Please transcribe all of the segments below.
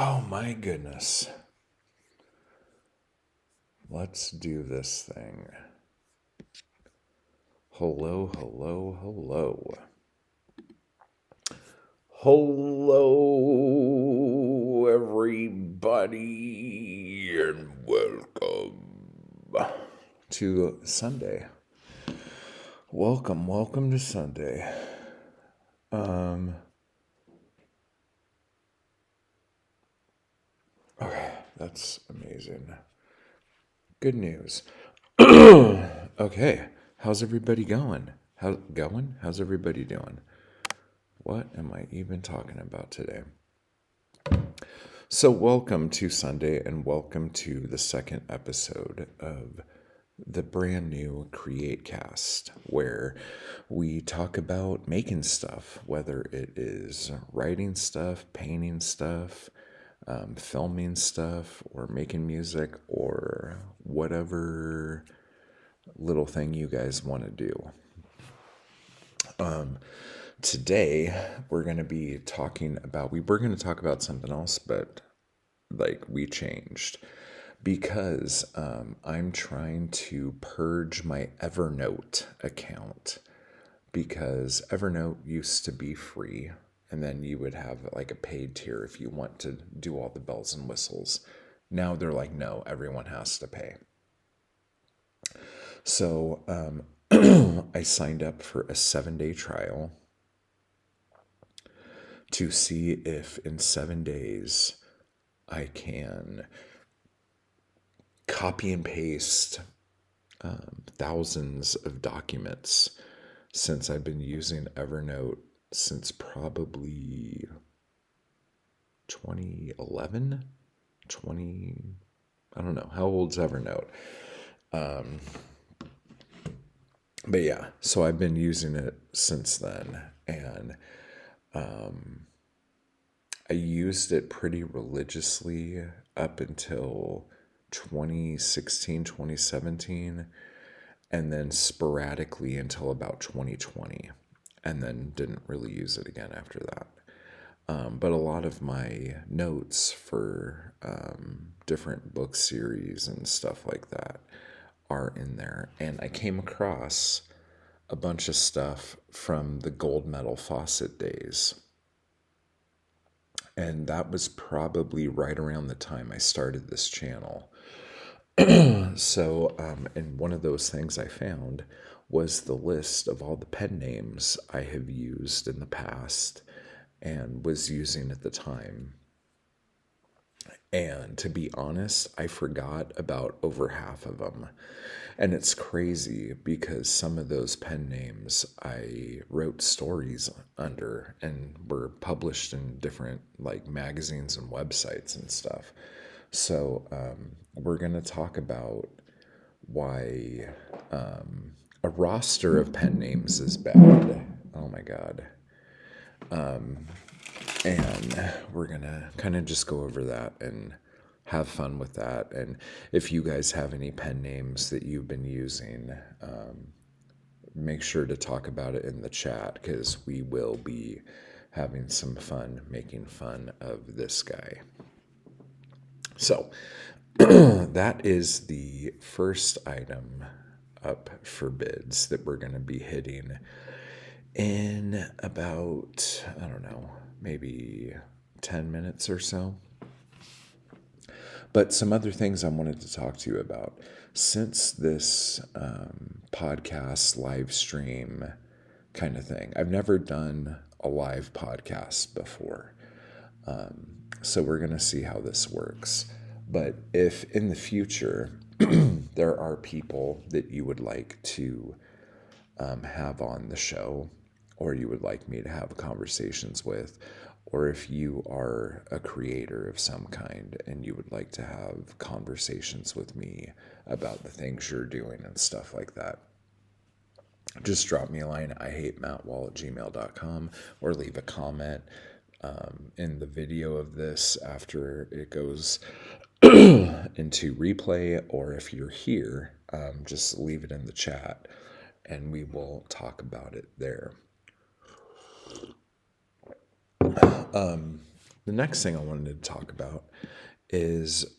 Oh my goodness. Let's do this thing. Hello, hello, hello. Hello, everybody, and welcome to Sunday. Welcome to Sunday. Okay, that's amazing. Good news. Okay, how's everybody going? How's everybody doing? What am I even talking about today? So, welcome to Sunday and welcome to the second episode of the brand new Createcast, where we talk about making stuff, whether it is writing stuff, painting stuff, filming stuff, or making music, or whatever little thing you guys want to do. Today, we're going to be talking about, we were going to talk about something else, but we changed because I'm trying to purge my Evernote account because Evernote used to be free and then you would have like a paid tier if you want to do all the bells and whistles. Now they're like, no, everyone has to pay. So I signed up for a 7-day trial to see if in 7 days I can copy and paste thousands of documents since I've been using Evernote since probably 2011, I don't know. How old's Evernote? But yeah, so I've been using it since then. And I used it pretty religiously up until 2016, 2017, and then sporadically until about 2020, and then didn't really use it again after that. But a lot of my notes for different book series and stuff like that are in there. And I came across a bunch of stuff from the gold medal faucet days. And that was probably right around the time I started this channel. So, and one of those things I found was the list of all the pen names I have used in the past and was using at the time. And to be honest, I forgot about over half of them. And it's crazy because some of those pen names I wrote stories under and were published in different like magazines and websites and stuff. So we're going to talk about why a roster of pen names is bad. Oh my God. And we're going to kind of just go over that and have fun with that. And if you guys have any pen names that you've been using, make sure to talk about it in the chat because we will be having some fun making fun of this guy. So that is the first item up for bids that we're going to be hitting in about, I don't know, maybe 10 minutes or so. But some other things I wanted to talk to you about. Since this podcast live stream kind of thing, I've never done a live podcast before. So we're going to see how this works. But if in the future there are people that you would like to have on the show, or you would like me to have conversations with, or if you are a creator of some kind and you would like to have conversations with me about the things you're doing and stuff like that, just drop me a line. ihatemattwall@gmail.com, or leave a comment in the video of this after it goes into replay, or if you're here, just leave it in the chat and we will talk about it there. the next thing I wanted to talk about is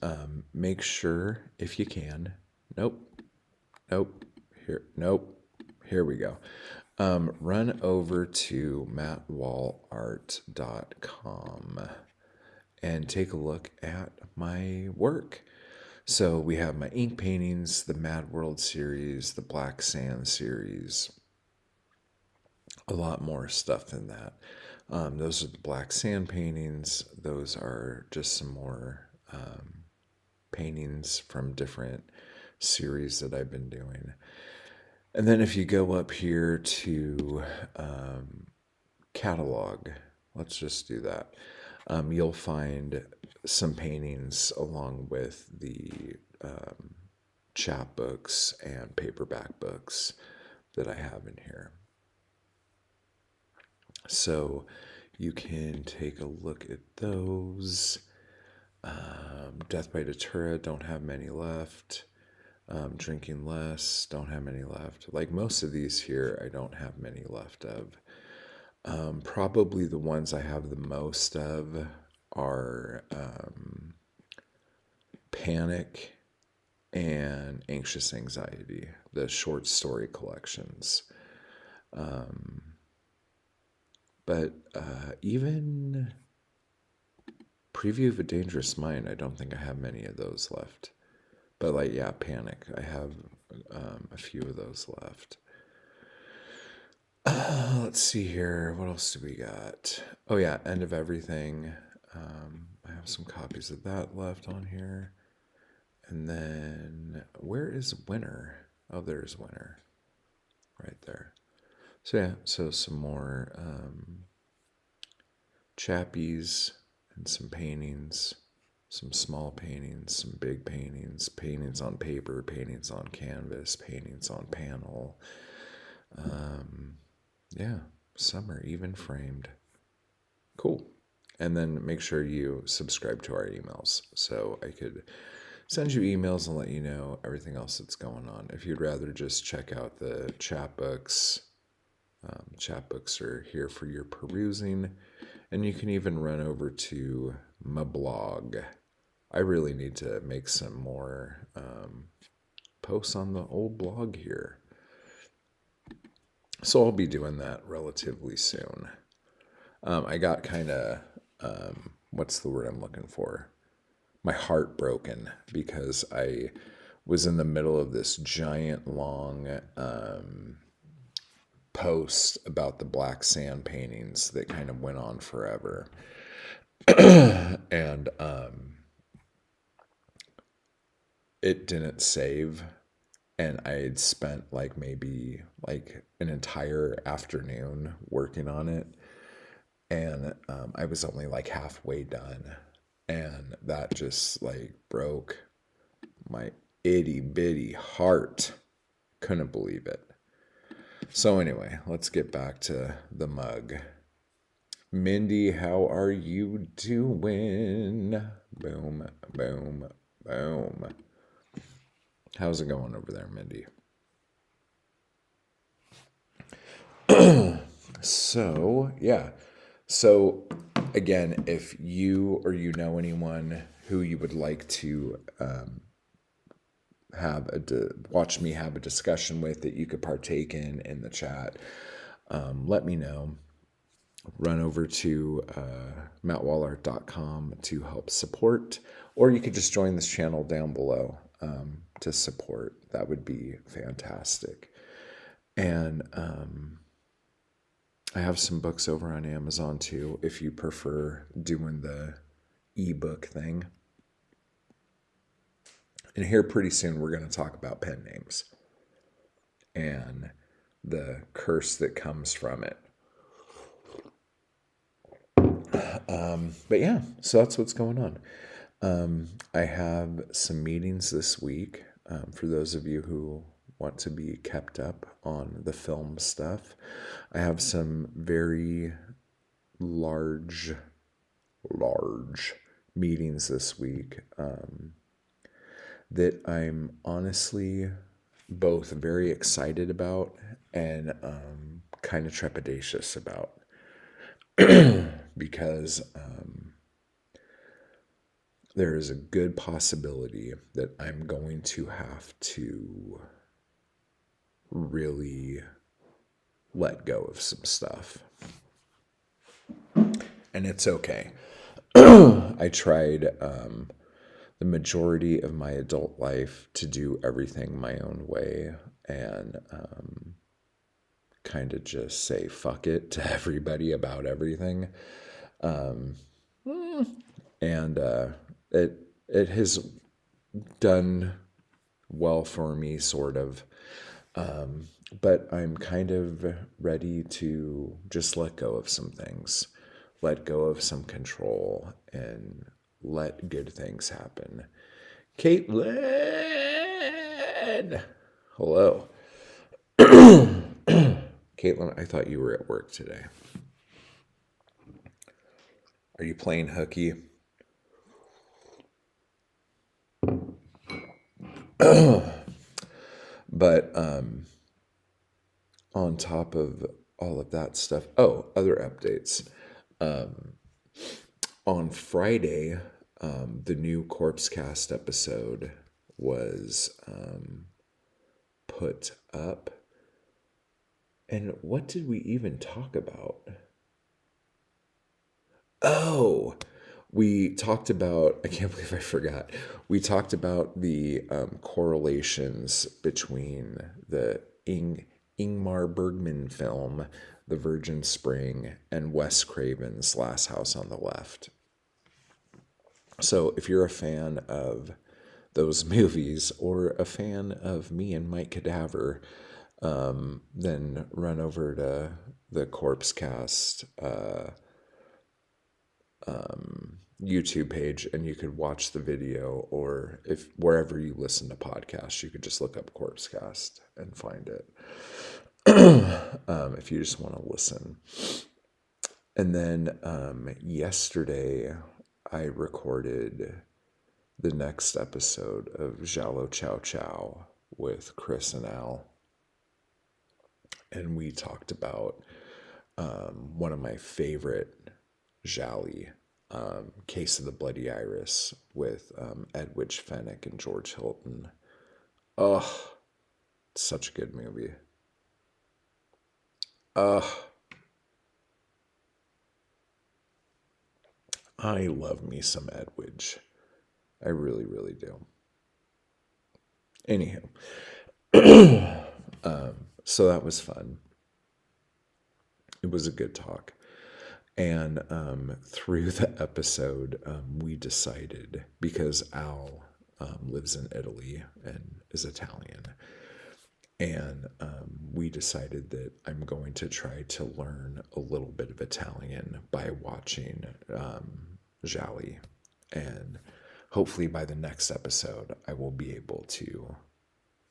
make sure, if you can, nope, here we go. Run over to mattwallart.com and take a look at my work. So we have my ink paintings, the Mad World series, the Black Sand series, a lot more stuff than that. Those are the Black Sand paintings. Those are just some more paintings from different series that I've been doing. And then if you go up here to catalog, let's just do that. You'll find some paintings along with the chapbooks and paperback books that I have in here. So you can take a look at those. Death by Datura, don't have many left. Drinking Less, don't have many left. Like most of these here, I don't have many left of. Probably the ones I have the most of are Panic and Anxious Anxiety, the short story collections. But even Preview of a Dangerous Mind, I don't think I have many of those left. But like, yeah, Panic, I have a few of those left. Let's see here. What else do we got? Oh yeah, End of Everything. I have some copies of that left on here. And then where is Winter? Oh, there's Winter. Right there. So yeah, so some more chappies and some paintings. Some small paintings, some big paintings, paintings on paper, paintings on canvas, paintings on panel. Yeah, some are even framed. Cool. And then make sure you subscribe to our emails so I could send you emails and let you know everything else that's going on. If you'd rather just check out the chapbooks, chapbooks are here for your perusing. And you can even run over to my blog. I really need to make some more posts on the old blog here. So I'll be doing that relatively soon. I got kind of, what's the word I'm looking for? My heart broken because I was in the middle of this giant long post about the Black Sand paintings that kind of went on forever. And it didn't save, and I had spent like maybe like an entire afternoon working on it, and I was only like halfway done, and that just like broke my itty bitty heart. Couldn't believe it. So anyway, let's get back to the mug. Mindy, how are you doing? Boom, boom, boom. How's it going over there, Mindy? So, yeah. So, again, if you or you know anyone who you would like to watch me have a discussion with that you could partake in the chat, let me know. Run over to mattwallart.com to help support, or you could just join this channel down below to support. That would be fantastic. And I have some books over on Amazon too, if you prefer doing the ebook thing. And here pretty soon we're going to talk about pen names and the curse that comes from it. But yeah, so that's what's going on. I have some meetings this week for those of you who want to be kept up on the film stuff. I have some very large meetings this week that I'm honestly both very excited about and kind of trepidatious about. Because there is a good possibility that I'm going to have to really let go of some stuff. And it's okay. I tried the majority of my adult life to do everything my own way and kind of just say fuck it to everybody about everything. And it has done well for me, sort of. But I'm kind of ready to just let go of some things, let go of some control, and let good things happen. Caitlin! Hello. Caitlin, I thought you were at work today. Are you playing hooky? But on top of all of that stuff, other updates. On Friday, the new Corpsecast episode was put up. And what did we even talk about? Oh, we talked about, I can't believe I forgot. We talked about the correlations between the Ingmar Bergman film, The Virgin Spring, and Wes Craven's Last House on the Left. So if you're a fan of those movies or a fan of me and Mike Cadaver, then run over to the Corpsecast YouTube page and you could watch the video, or if wherever you listen to podcasts, you could just look up Corpsecast and find it. If you just want to listen. And then yesterday I recorded the next episode of Jalo Chow Chow with Chris and Al. And we talked about one of my favorite Jali, Case of the Bloody Iris with Edwidge Fenwick and George Hilton. Oh, such a good movie. I love me some Edwidge. I really, really do. Anywho, so that was fun. It was a good talk. And through the episode, we decided, because Al lives in Italy and is Italian, and we decided that I'm going to try to learn a little bit of Italian by watching Jali. And hopefully by the next episode, I will be able to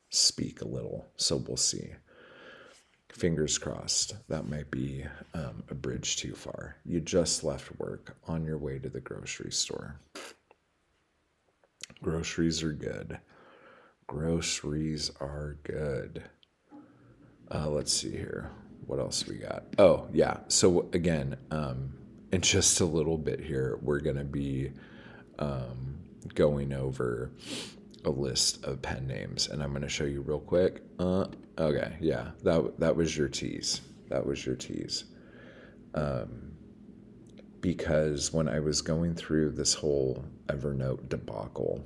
speak a little. So we'll see. Fingers crossed. That might be a bridge too far. You just left work, on your way to the grocery store. Groceries are good. Groceries are good. Let's see here. What else we got? Oh, yeah. So again, in just a little bit here, we're going to be going over a list of pen names, and I'm going to show you real quick. Okay, yeah, that was your tease. That was your tease. Because when I was going through this whole Evernote debacle,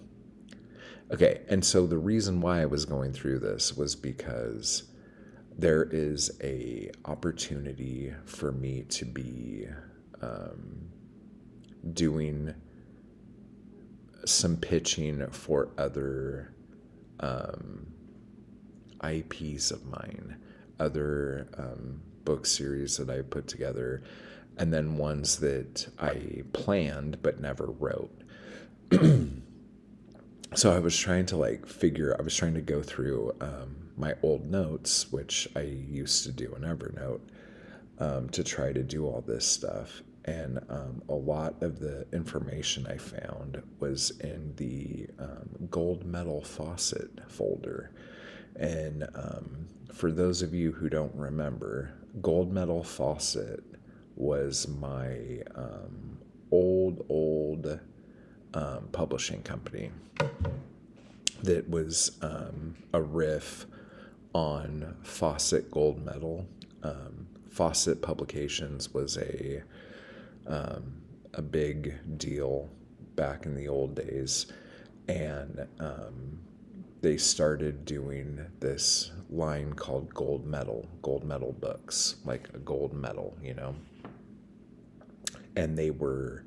okay, and so the reason why I was going through this was because there is a opportunity for me to be doing some pitching for other IPs of mine, other book series that I put together, and then ones that I planned but never wrote. So I was trying to I was trying to go through my old notes, which I used to do in Evernote, to try to do all this stuff. And a lot of the information I found was in the gold medal faucet folder. And for those of you who don't remember, gold medal faucet was my old publishing company that was a riff on Fawcett Gold Medal. Fawcett Publications was a big deal back in the old days, and they started doing this line called gold medal books, like a gold medal, and they were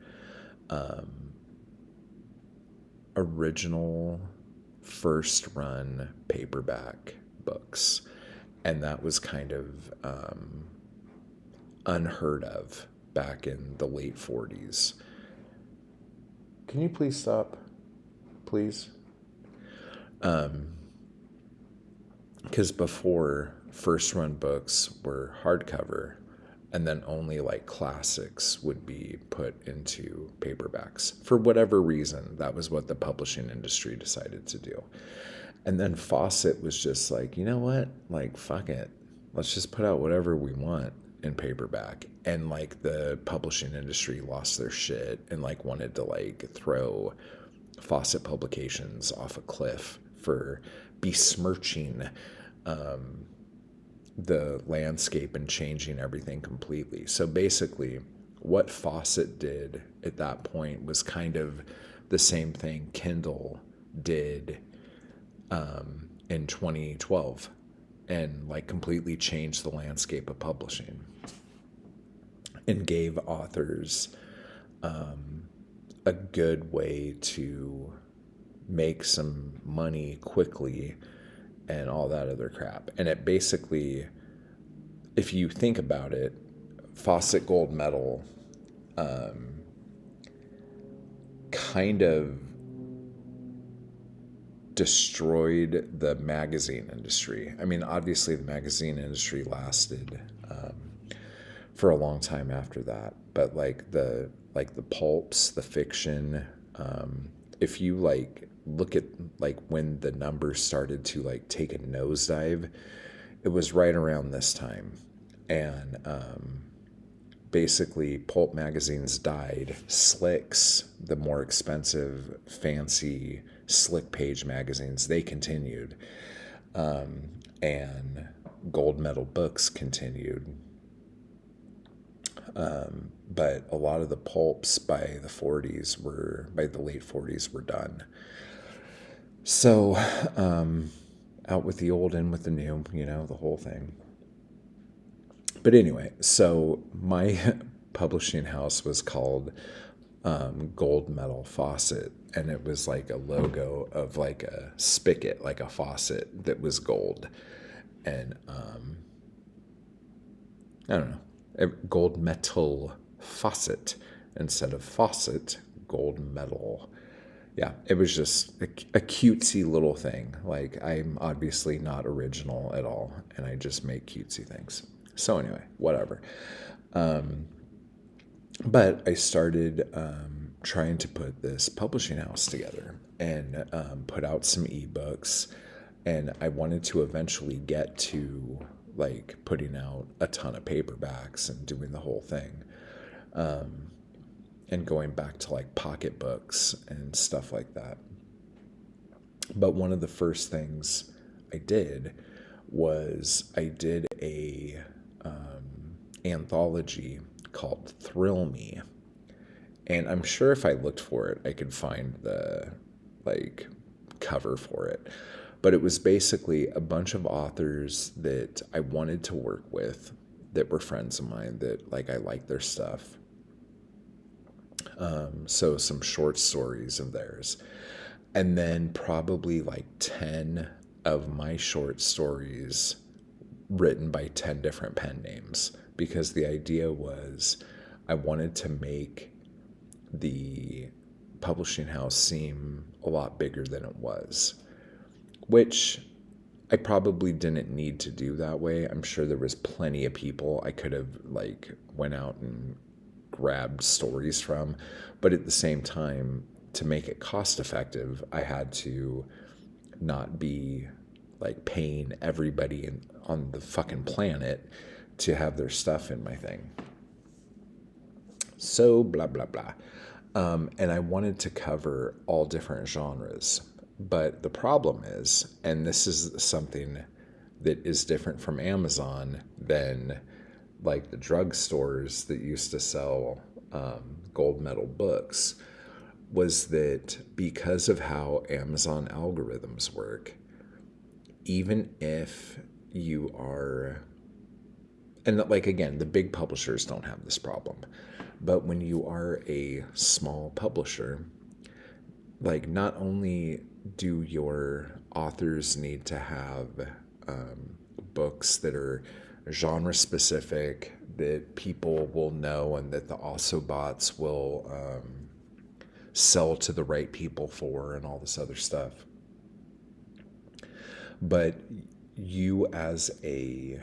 original first run paperback books, and that was kind of unheard of back in the late 40s. Can you please stop? Please? Because before, first run books were hardcover, and then only like classics would be put into paperbacks. For whatever reason, that was what the publishing industry decided to do. And then Fawcett was just like, you know what? Like, fuck it. Let's just put out whatever we want in paperback. And like the publishing industry lost their shit and like wanted to like throw Fawcett Publications off a cliff for besmirching the landscape and changing everything completely. So basically, what Fawcett did at that point was kind of the same thing Kindle did in 2012, and like completely changed the landscape of publishing and gave authors a good way to make some money quickly and all that other crap. And it basically, if you think about it, Fawcett Gold Medal kind of destroyed the magazine industry. I mean, obviously the magazine industry lasted for a long time after that, but like the pulps, the fiction, if you like look at like when the numbers started to like take a nosedive, it was right around this time. And basically pulp magazines died. Slicks, the more expensive, fancy slick page magazines, they continued. And gold medal books continued. But a lot of the pulps by the late 40s were done. So, out with the old, in with the new, the whole thing. But anyway, so my publishing house was called Gold Medal Fawcett, and it was like a logo of like a spigot, like a faucet that was gold. And I don't know, gold metal faucet instead of faucet, gold medal. Yeah, it was just a cutesy little thing. Like, I'm obviously not original at all, and I just make cutesy things. So anyway, whatever. But I started trying to put this publishing house together and put out some ebooks, and I wanted to eventually get to like putting out a ton of paperbacks and doing the whole thing. And going back to like pocketbooks and stuff like that. But one of the first things I did was I did a anthology called Thrill Me. And I'm sure if I looked for it, I could find the like cover for it. But it was basically a bunch of authors that I wanted to work with that were friends of mine, that like I liked their stuff. So some short stories of theirs, and then probably like 10 of my short stories written by 10 different pen names, because the idea was I wanted to make the publishing house seem a lot bigger than it was, which I probably didn't need to do that way. I'm sure there was plenty of people I could have like went out and grabbed stories from, but at the same time, to make it cost effective, I had to not be like paying everybody on the fucking planet to have their stuff in my thing. So blah blah blah. And I wanted to cover all different genres. But the problem is, and this is something that is different from Amazon than like the drugstores that used to sell gold medal books, was that because of how Amazon algorithms work, even if you are, and like again, the big publishers don't have this problem, but when you are a small publisher, like not only do your authors need to have books that are genre specific, that people will know, and that the also bots will sell to the right people for, and all this other stuff. But you, as a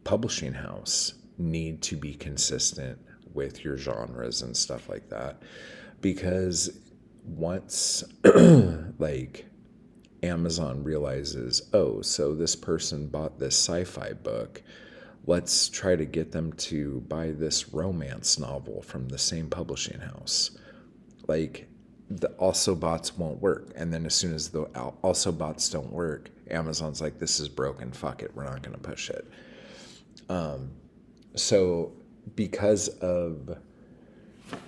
publishing house, need to be consistent with your genres and stuff like that. Because once, like, Amazon realizes, oh, so this person bought this sci-fi book, let's try to get them to buy this romance novel from the same publishing house. Like, the also bots won't work. And then as soon as the also bots don't work, Amazon's like, this is broken, fuck it, we're not going to push it. So because of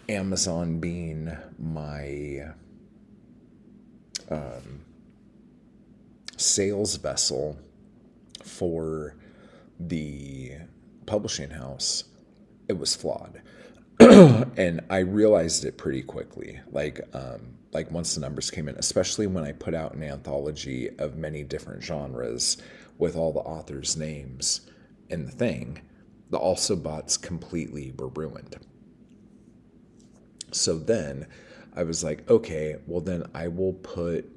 Amazon being my sales vessel for the publishing house, it was flawed. And I realized it pretty quickly. Like once the numbers came in, especially when I put out an anthology of many different genres with all the authors' names in the thing, the also bots completely were ruined. So then I was like, okay, well then I will put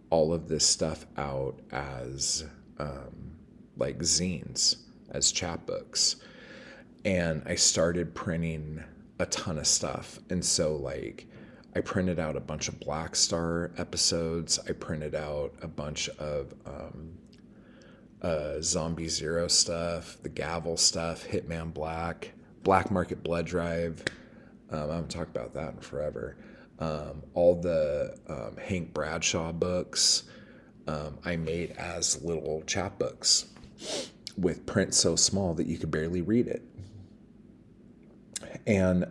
all of this stuff out as like zines, as chapbooks. And I started printing a ton of stuff. And so like I printed out a bunch of Black Star episodes. I printed out a bunch of Zombie Zero stuff, the Gavel stuff, Hitman Black, Black Market Blood Drive. I haven't talked about that in forever. All the Hank Bradshaw books I made as little chapbooks with print so small that you could barely read it. And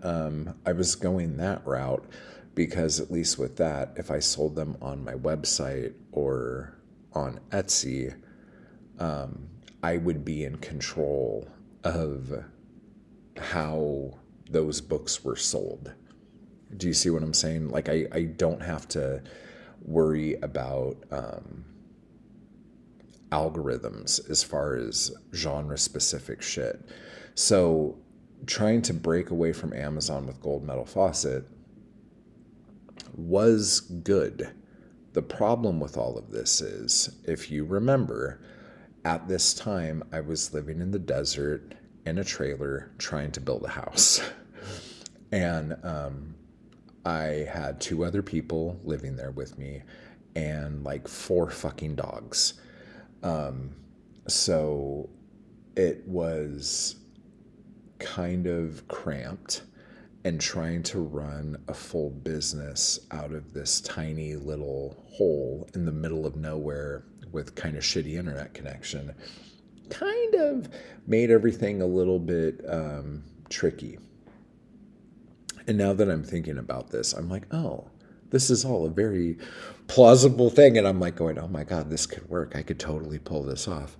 I was going that route because, at least with that, if I sold them on my website or on Etsy, I would be in control of how those books were sold. Do you see what I'm saying? Like, I don't have to worry about algorithms as far as genre specific shit. So trying to break away from Amazon with Gold Medal Faucet was good. The problem with all of this is, if you remember, at this time I was living in the desert in a trailer trying to build a house. And I had 2 other people living there with me and like 4 fucking dogs. So it was kind of cramped, and trying to run a full business out of this tiny little hole in the middle of nowhere with kind of shitty internet connection kind of made everything a little bit tricky. And now that I'm thinking about this, I'm like, oh, this is all a very plausible thing. And I'm like going, oh my God, this could work. I could totally pull this off.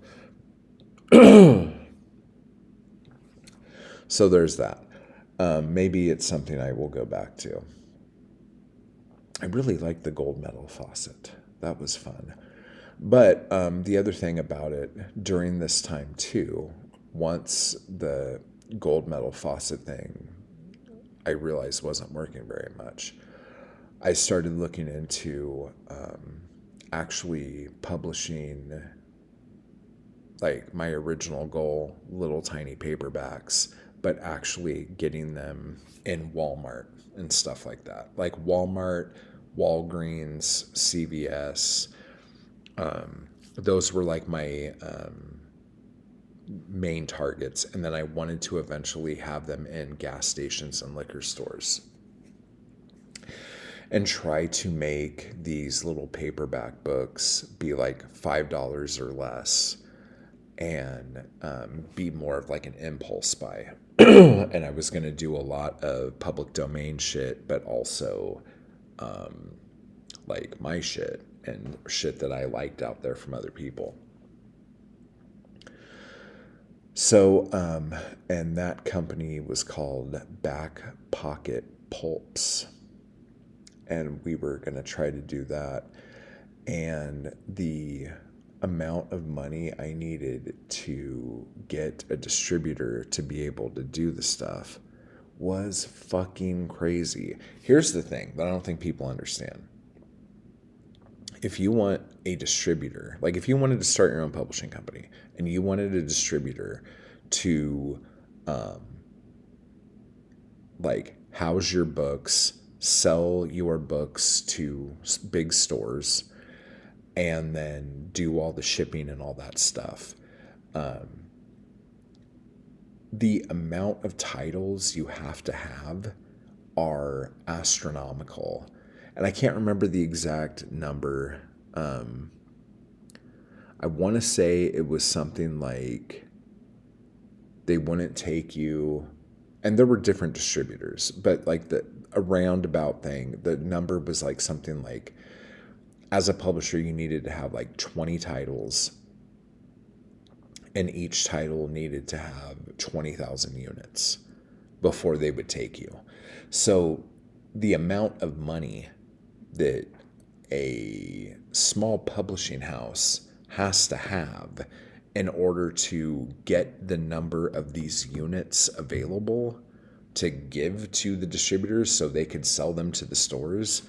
So there's that. Maybe it's something I will go back to. I really liked the Gold Medal Faucet. That was fun. But the other thing about it, during this time too, once the Gold Medal Faucet thing I realized wasn't working very much, I started looking into actually publishing, like, my original goal, little tiny paperbacks, but actually getting them in Walmart and stuff like that. Like Walmart, Walgreens, CVS. Those were like my main targets. And then I wanted to eventually have them in gas stations and liquor stores. and try to make these little paperback books be like $5 or less, and be more of like an impulse buy. And I was going to do a lot of public domain shit, but also like my shit and shit that I liked out there from other people. So, and that company was called Back Pocket Pulps. And we were going to try to do that. And the amount of money I needed to get a distributor to be able to do the stuff was fucking crazy. Here's the thing that I don't think people understand. If you want a distributor, like if you wanted to start your own publishing company and you wanted a distributor to like house your books, sell your books to big stores, and then do all the shipping and all that stuff, the amount of titles you have to have are astronomical. And I can't remember the exact number. I want to say it was something like they wouldn't take you, and there were different distributors, but like a roundabout thing, the number was like something like, as a publisher, you needed to have like 20 titles, and each title needed to have 20,000 units before they would take you. So the amount of money that a small publishing house has to have in order to get the number of these units available to give to the distributors so they could sell them to the stores,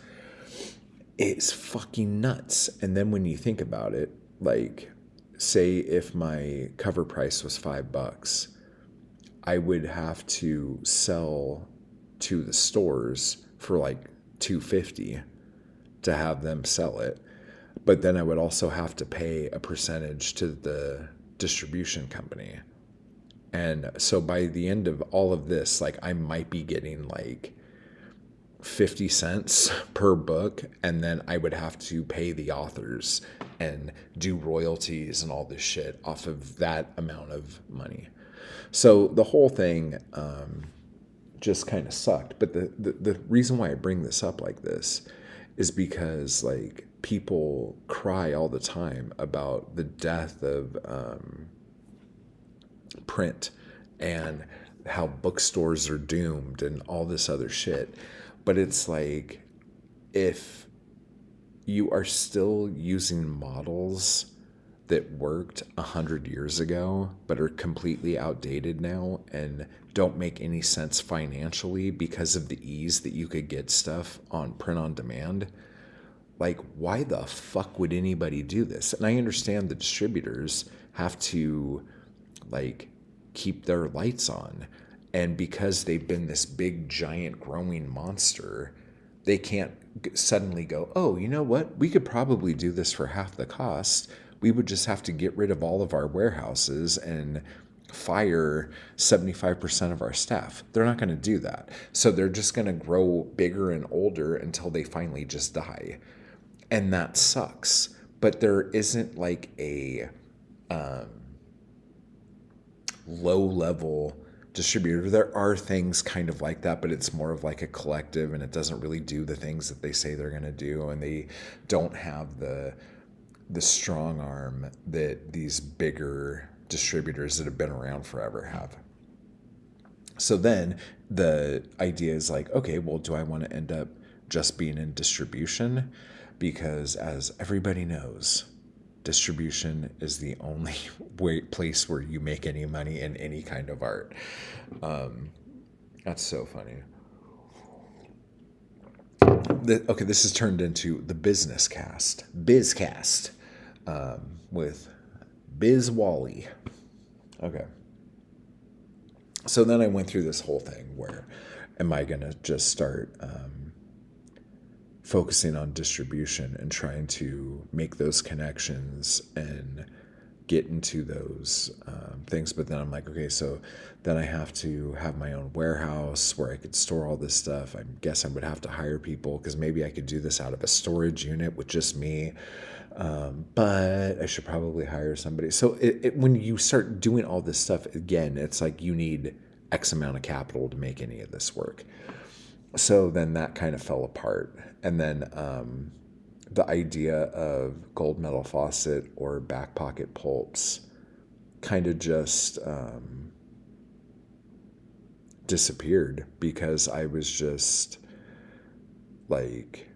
it's fucking nuts. And then when you think about it, like, say if my cover price was $5, I would have to sell to the stores for like $2.50 to have them sell it. But then I would also have to pay a percentage to the distribution company. And so by the end of all of this, like I might be getting like 50 cents per book, and then I would have to pay the authors and do royalties and all this shit off of that amount of money. So the whole thing just kind of sucked. But the reason why I bring this up like this is because like people cry all the time about the death of print and how bookstores are doomed and all this other shit. But it's like, if you are still using models that worked 100 years ago but are completely outdated now and don't make any sense financially because of the ease that you could get stuff on print on demand, like, why the fuck would anybody do this? And I understand the distributors have to like keep their lights on, and because they've been this big giant growing monster, they can't suddenly go, oh, you know what, we could probably do this for half the cost. We would just have to get rid of all of our warehouses and fire 75% of our staff. They're not going to do that. So they're just going to grow bigger and older until they finally just die. And that sucks. But there isn't like a low-level distributor. There are things kind of like that, but it's more of like a collective, and it doesn't really do the things that they say they're going to do, and they don't have the strong arm that these bigger distributors that have been around forever have. So then the idea is like, okay, well, do I want to end up just being in distribution? Because as everybody knows, distribution is the only place where you make any money in any kind of art. That's so funny. Okay, this has turned into the business cast. Bizcast. With Biz Wally. Okay. So then I went through this whole thing where, am I going to just start focusing on distribution and trying to make those connections and get into those things. But then I'm like, okay, so then I have to have my own warehouse where I could store all this stuff. I guess I would have to hire people, because maybe I could do this out of a storage unit with just me. But I should probably hire somebody. So when you start doing all this stuff, again, it's like you need X amount of capital to make any of this work. So then that kind of fell apart. And then the idea of gold medal faucet or back pocket pulps kind of just disappeared, because I was just like,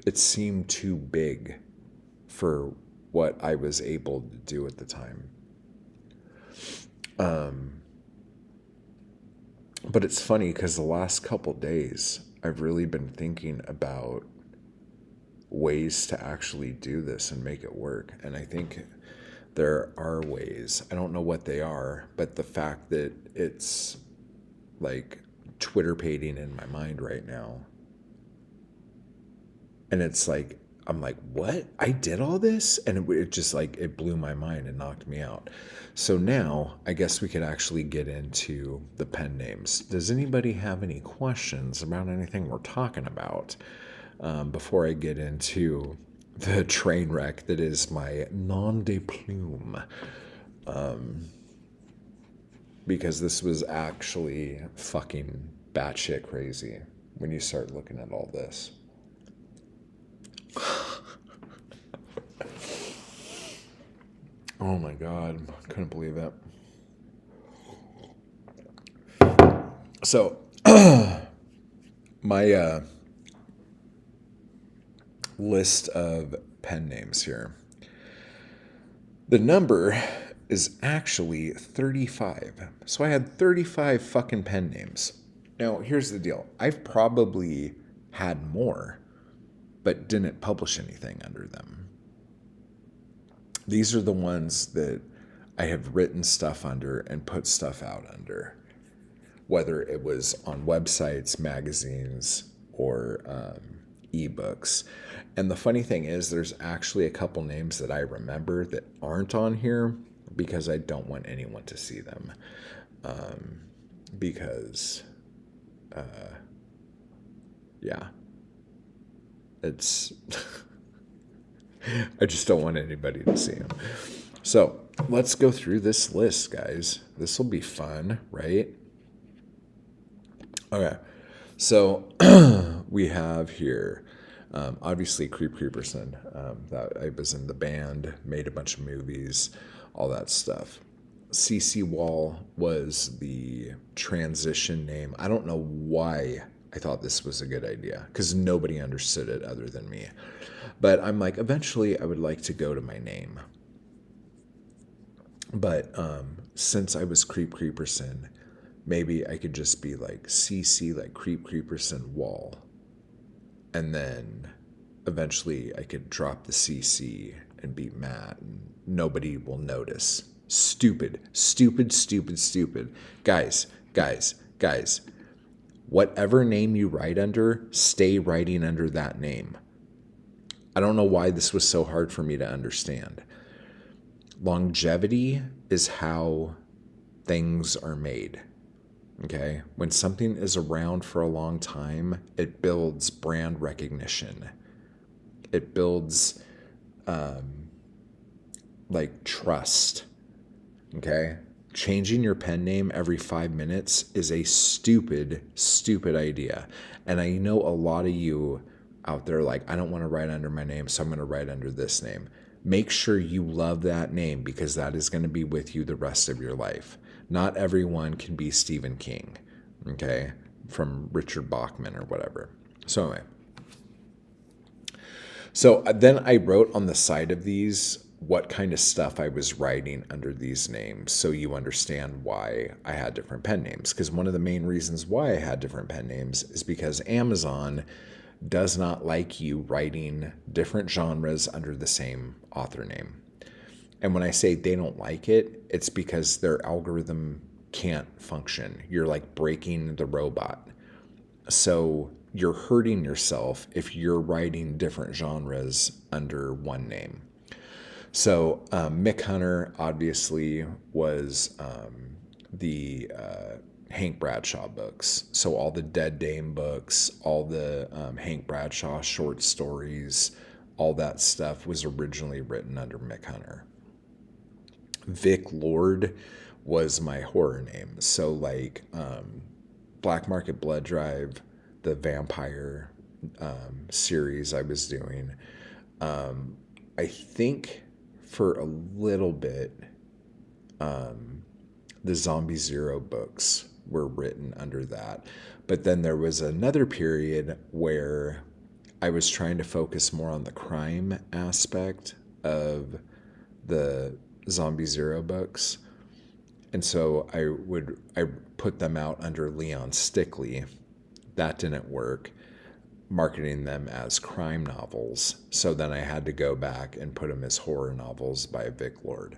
it seemed too big for what I was able to do at the time. But it's funny, because the last couple days I've really been thinking about ways to actually do this and make it work. And I think there are ways. I don't know what they are, but the fact that it's like Twitter-pating in my mind right now. And it's like, I'm like, what? I did all this? And it just like, it blew my mind and knocked me out. So now I guess we could actually get into the pen names. Does anybody have any questions about anything we're talking about before I get into the train wreck that is my nom de plume? Because this was actually fucking batshit crazy when you start looking at all this. Oh my God, couldn't believe it. So, my list of pen names here. The number is actually 35. So I had 35 fucking pen names. Now, here's the deal. I've probably had more, but didn't publish anything under them. These are the ones that I have written stuff under and put stuff out under, whether it was on websites, magazines, or ebooks. And the funny thing is, there's actually a couple names that I remember that aren't on here because I don't want anyone to see them. Because, yeah, it's... I just don't want anybody to see them. So let's go through this list, guys. This will be fun, right? Okay. So we have here, obviously, Creep Creeperson. That I was in the band, made a bunch of movies, all that stuff. CC Wall was the transition name. I don't know why I thought this was a good idea, because nobody understood it other than me. But I'm like, eventually I would like to go to my name. But since I was Creep Creeperson, maybe I could just be like CC, like Creep Creeperson Wall. And then eventually I could drop the CC and be Matt, and nobody will notice. Stupid. Guys. Whatever name you write under, stay writing under that name. I don't know why this was so hard for me to understand. Longevity is how things are made. Okay? When something is around for a long time, it builds brand recognition. It builds like trust. Okay? Changing your pen name every 5 minutes is a stupid idea. And I know a lot of you out there like, I don't want to write under my name, so I'm going to write under this name. Make sure you love that name, because that is going to be with you the rest of your life. Not everyone can be Stephen King, okay, from Richard Bachman or whatever. So anyway. So then I wrote on the side of these what kind of stuff I was writing under these names, so you understand why I had different pen names. Because one of the main reasons why I had different pen names is because Amazon does not like you writing different genres under the same author name. And when I say they don't like it, it's because their algorithm can't function. You're like breaking the robot. So you're hurting yourself if you're writing different genres under one name. So Mick Hunter obviously was the Hank Bradshaw books. So all the Dead Dame books, all the Hank Bradshaw short stories, all that stuff was originally written under Mick Hunter. Vic Lord was my horror name. So like Black Market Blood Drive, the vampire series I was doing. I think for a little bit, the Zombie Zero books were written under that. But then there was another period where I was trying to focus more on the crime aspect of the Zombie Zero books. And so I put them out under Leon Stickley. That didn't work, marketing them as crime novels. So then I had to go back and put them as horror novels by Vic Lord.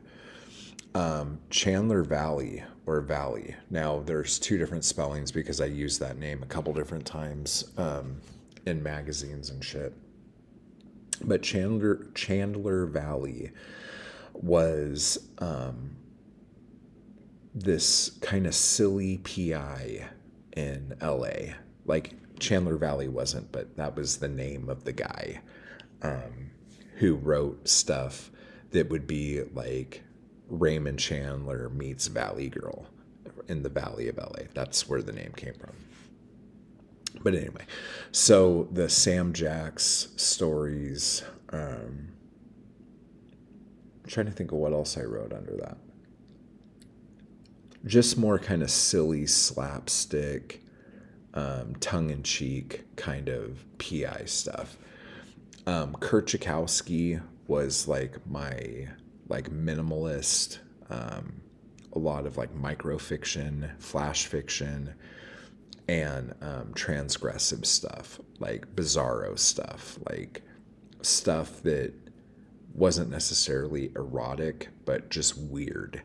Chandler Valley or Valley. Now there's two different spellings because I used that name a couple different times in magazines and shit. But Chandler Valley was this kind of silly PI in LA. Like Chandler Valley wasn't, but that was the name of the guy who wrote stuff that would be like Raymond Chandler meets Valley Girl in the Valley of LA. That's where the name came from. But anyway, so the Sam Jacks stories. I'm trying to think of what else I wrote under that. Just more kind of silly slapstick, tongue-in-cheek kind of PI stuff. Kurt Chakowski was like my minimalist, a lot of like microfiction, flash fiction, and transgressive stuff, like bizarro stuff, like stuff that wasn't necessarily erotic, but just weird.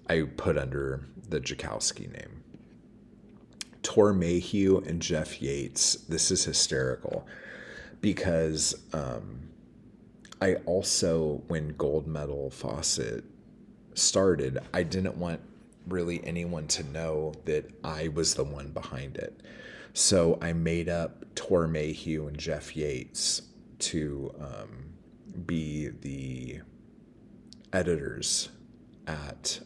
I put under the Chakowski name. Tor Mayhew and Jeff Yates. This is hysterical because I also, when Gold Medal Faucet started, I didn't want really anyone to know that I was the one behind it. So I made up Tor Mayhew and Jeff Yates to be the editors at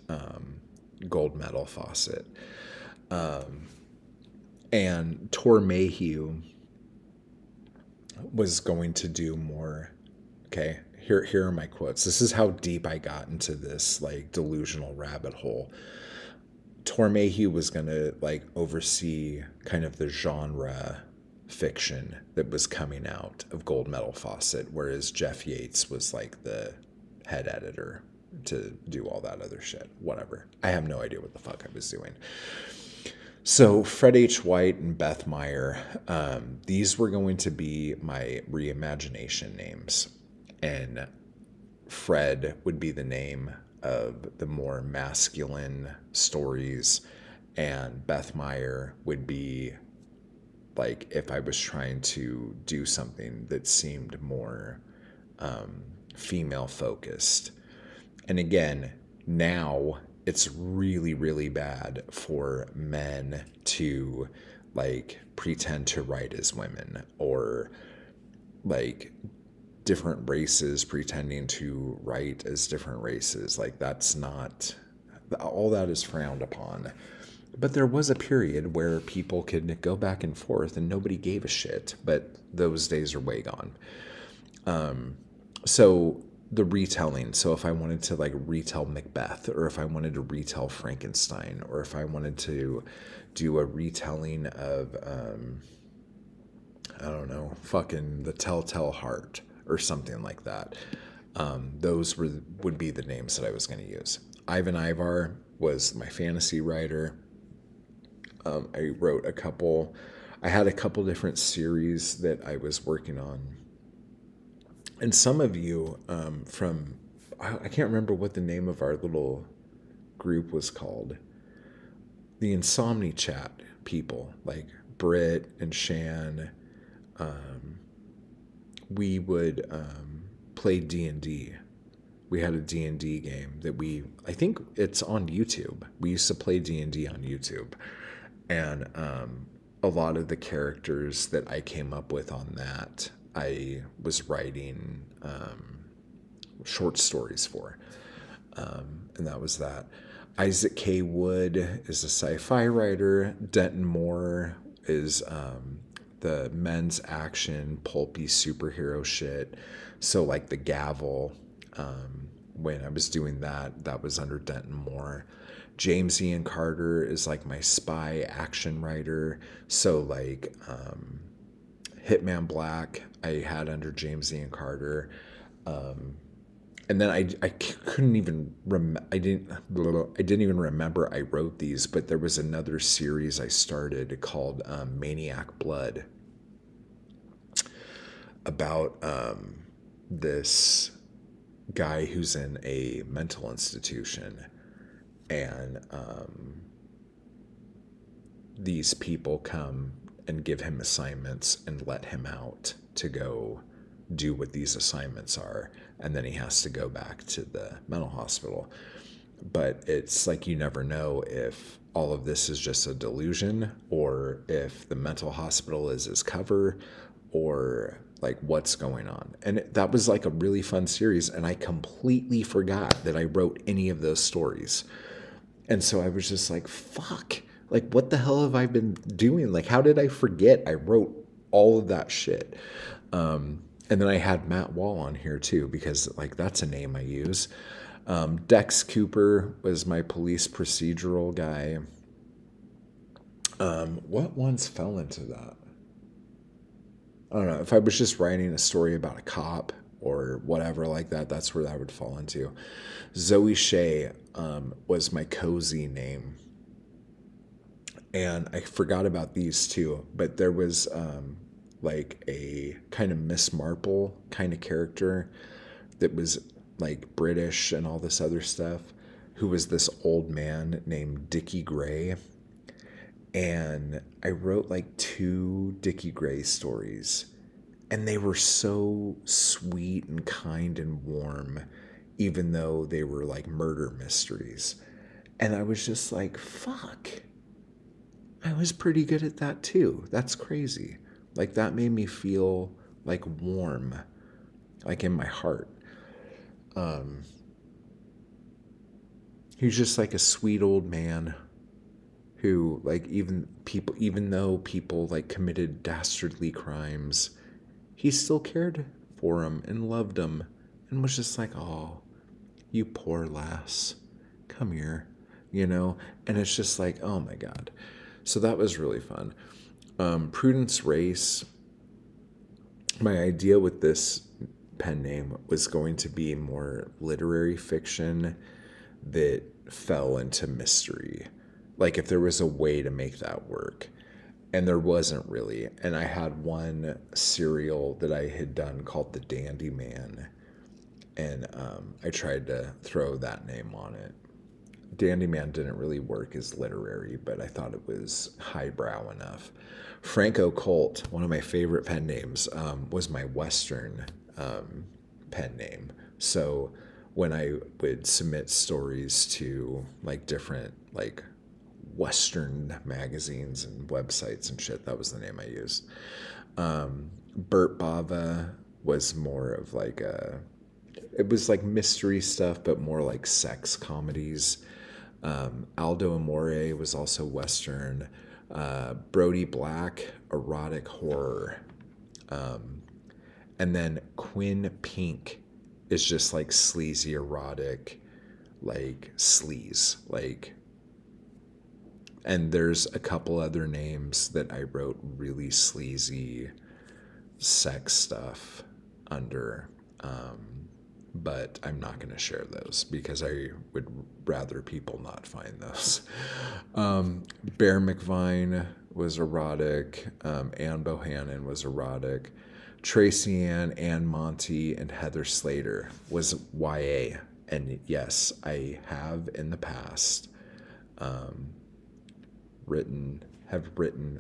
Gold Medal Faucet. And Tor Mayhew was going to do more. Okay, here are my quotes. This is how deep I got into this like delusional rabbit hole. Tor Mayhew was going to like oversee kind of the genre fiction that was coming out of Gold Medal Faucet, whereas Jeff Yates was like the head editor to do all that other shit. Whatever. I have no idea what the fuck I was doing. So Fred H. White and Beth Meyer, these were going to be my reimagination names. And Fred would be the name of the more masculine stories, and Beth Meyer would be like if I was trying to do something that seemed more female focused. And again, now it's really, really bad for men to like pretend to write as women, or like different races pretending to write as different races. Like that's not, all that is frowned upon. But there was a period where people could go back and forth and nobody gave a shit, but those days are way gone. So the retelling, so if I wanted to like retell Macbeth, or if I wanted to retell Frankenstein, or if I wanted to do a retelling of I don't know, fucking The Telltale Heart or something like that, those would be the names that I was going to use. Ivan Ivar was my fantasy writer. I wrote I had a couple different series that I was working on. And some of you I can't remember what the name of our little group was called. The Insomni Chat people, like Britt and Shan, we would play D&D We had a D&D game that I think it's on YouTube. We used to play D&D on YouTube. And a lot of the characters that I came up with on that, I was writing short stories for. And that was that. Isaac K. Wood is a sci-fi writer. Denton Moore is the men's action, pulpy superhero shit. So like The Gavel, when I was doing that was under Denton Moore. James Ian Carter is like my spy action writer. So like Hitman Black, I had under James Ian Carter. And then I couldn't even I didn't even remember I wrote these, but there was another series I started called Maniac Blood, about this guy who's in a mental institution, and these people come and give him assignments and let him out to go do what these assignments are, and then he has to go back to the mental hospital. But it's like you never know if all of this is just a delusion, or if the mental hospital is his cover, or like what's going on. And that was like a really fun series, and I completely forgot that I wrote any of those stories. And so I was just like, fuck, like what the hell have I been doing? Like, how did I forget I wrote all of that shit? And then I had Matt Wall on here too, because like that's a name I use. Dex Cooper was my police procedural guy. What ones fell into that? I don't know. If I was just writing a story about a cop or whatever like that, that's where that would fall into. Zoe Shea was my cozy name. And I forgot about these two, but there was like a kind of Miss Marple kind of character that was like British and all this other stuff, who was this old man named Dickie Gray. And I wrote like 2 Dickie Gray stories, and they were so sweet and kind and warm, even though they were like murder mysteries. And I was just like, fuck, I was pretty good at that too. That's crazy. Like that made me feel like warm, like in my heart. He was just like a sweet old man who, like, even though people like committed dastardly crimes, he still cared for them and loved them, and was just like, oh, you poor lass, come here, you know. And it's just like, oh my god. So that was really fun. Prudence Race, my idea with this pen name was going to be more literary fiction that fell into mystery. Like if there was a way to make that work. And there wasn't really. And I had one serial that I had done called The Dandy Man. And I tried to throw that name on it. Dandy Man didn't really work as literary, but I thought it was highbrow enough. Franco Colt, one of my favorite pen names, was my Western pen name. So when I would submit stories to like different like Western magazines and websites and shit, that was the name I used. Bert Bava was more of like it was like mystery stuff, but more like sex comedies. Aldo Amore was also Western. Brody Black, erotic horror. And then Quinn Pink is just like sleazy erotic, like sleaze, like. And there's a couple other names that I wrote really sleazy sex stuff under, but I'm not going to share those because I would rather people not find those. Bear McVine was erotic. Anne Bohannon was erotic. Tracy Ann Monty, and Heather Slater was YA. And yes, I have in the past written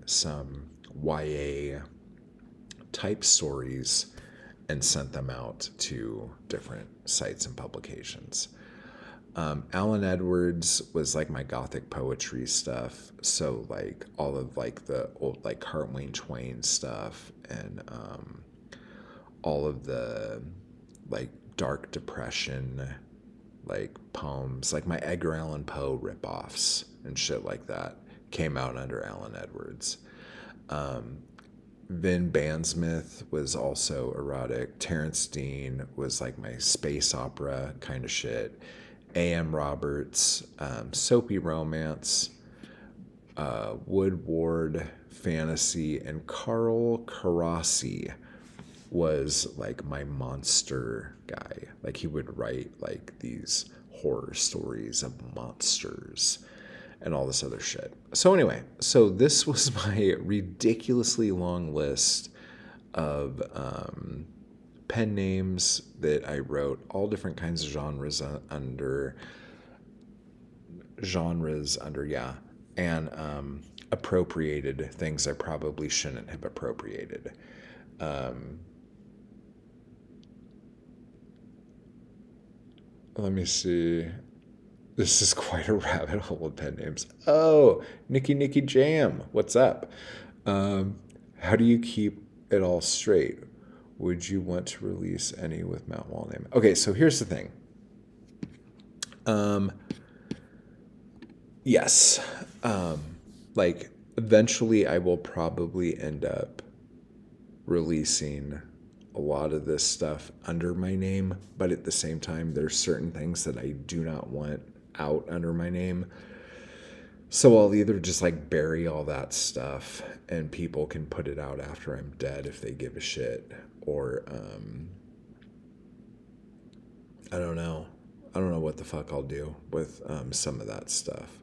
some YA type stories, and sent them out to different sites and publications. Alan Edwards was like my gothic poetry stuff. So like all of like the old like Hart Wayne Twain stuff and all of the like dark depression like poems, like my Edgar Allan Poe ripoffs and shit like that came out under Alan Edwards. Vin Bansmith was also erotic. Terrence Dean was like my space opera kind of shit. A.M. Roberts, soapy romance, Woodward fantasy, and Carl Carassi was like my monster guy. Like he would write like these horror stories of monsters and all this other shit. So anyway, so this was my ridiculously long list of pen names that I wrote, all different kinds of genres under, yeah, and appropriated things I probably shouldn't have appropriated. Let me see. This is quite a rabbit hole of pen names. Oh, Nicky Jam. What's up? How do you keep it all straight? Would you want to release any with Mount Wall name? Okay, so here's the thing. Yes. Like eventually I will probably end up releasing a lot of this stuff under my name, but at the same time, there's certain things that I do not want out under my name. So I'll either just like bury all that stuff and people can put it out after I'm dead if they give a shit, or I don't know. I don't know what the fuck I'll do with some of that stuff.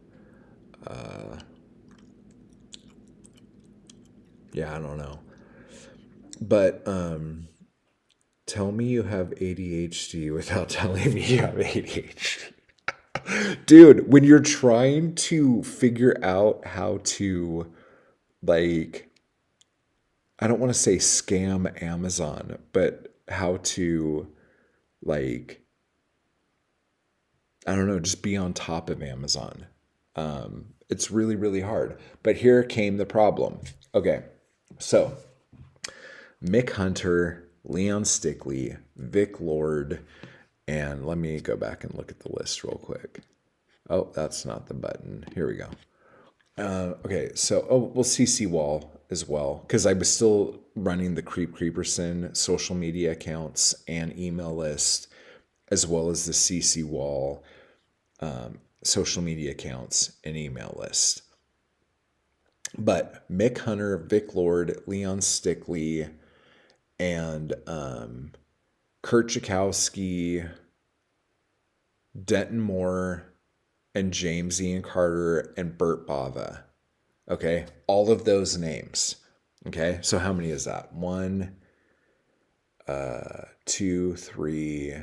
Yeah, I don't know. But tell me you have ADHD without telling me you have ADHD. Dude, when you're trying to figure out how to, like, I don't want to say scam Amazon, but how to, like, I don't know, just be on top of Amazon. It's really, really hard. But here came the problem. Okay, so Mick Hunter, Leon Stickley, Vic Lord, and let me go back and look at the list real quick. Oh, that's not the button. Here we go. Okay, so well, CC Wall as well, because I was still running the Creeperson social media accounts and email list, as well as the CC Wall social media accounts and email list. But Mick Hunter, Vic Lord, Leon Stickley, and Kurt Chakowski, Denton Moore, and James Ian Carter, and Bert Bava. Okay, all of those names. Okay, so how many is that? 1, 2, 3,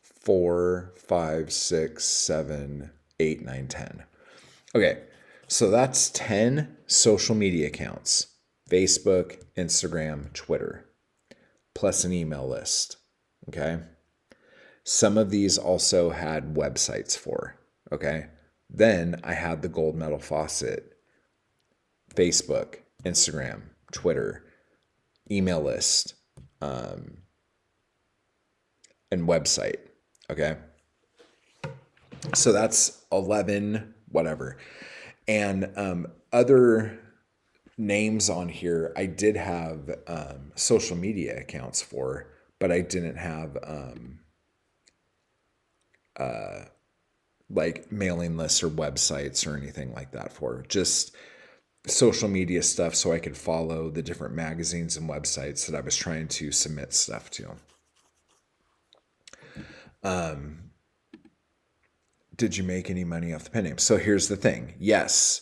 4, 5, 6, 7, 8, 9, 10. Okay, so that's 10 social media accounts. Facebook, Instagram, Twitter, plus an email list. Okay. Some of these also had websites for. Okay. Then I had the Gold Medal Faucet, Facebook, Instagram, Twitter, email list, and website. Okay. So that's 11, whatever. And other names on here I did have social media accounts for, but I didn't have like mailing lists or websites or anything like that for. Just social media stuff so I could follow the different magazines and websites that I was trying to submit stuff to. Did you make any money off the pen name? So here's the thing. Yes.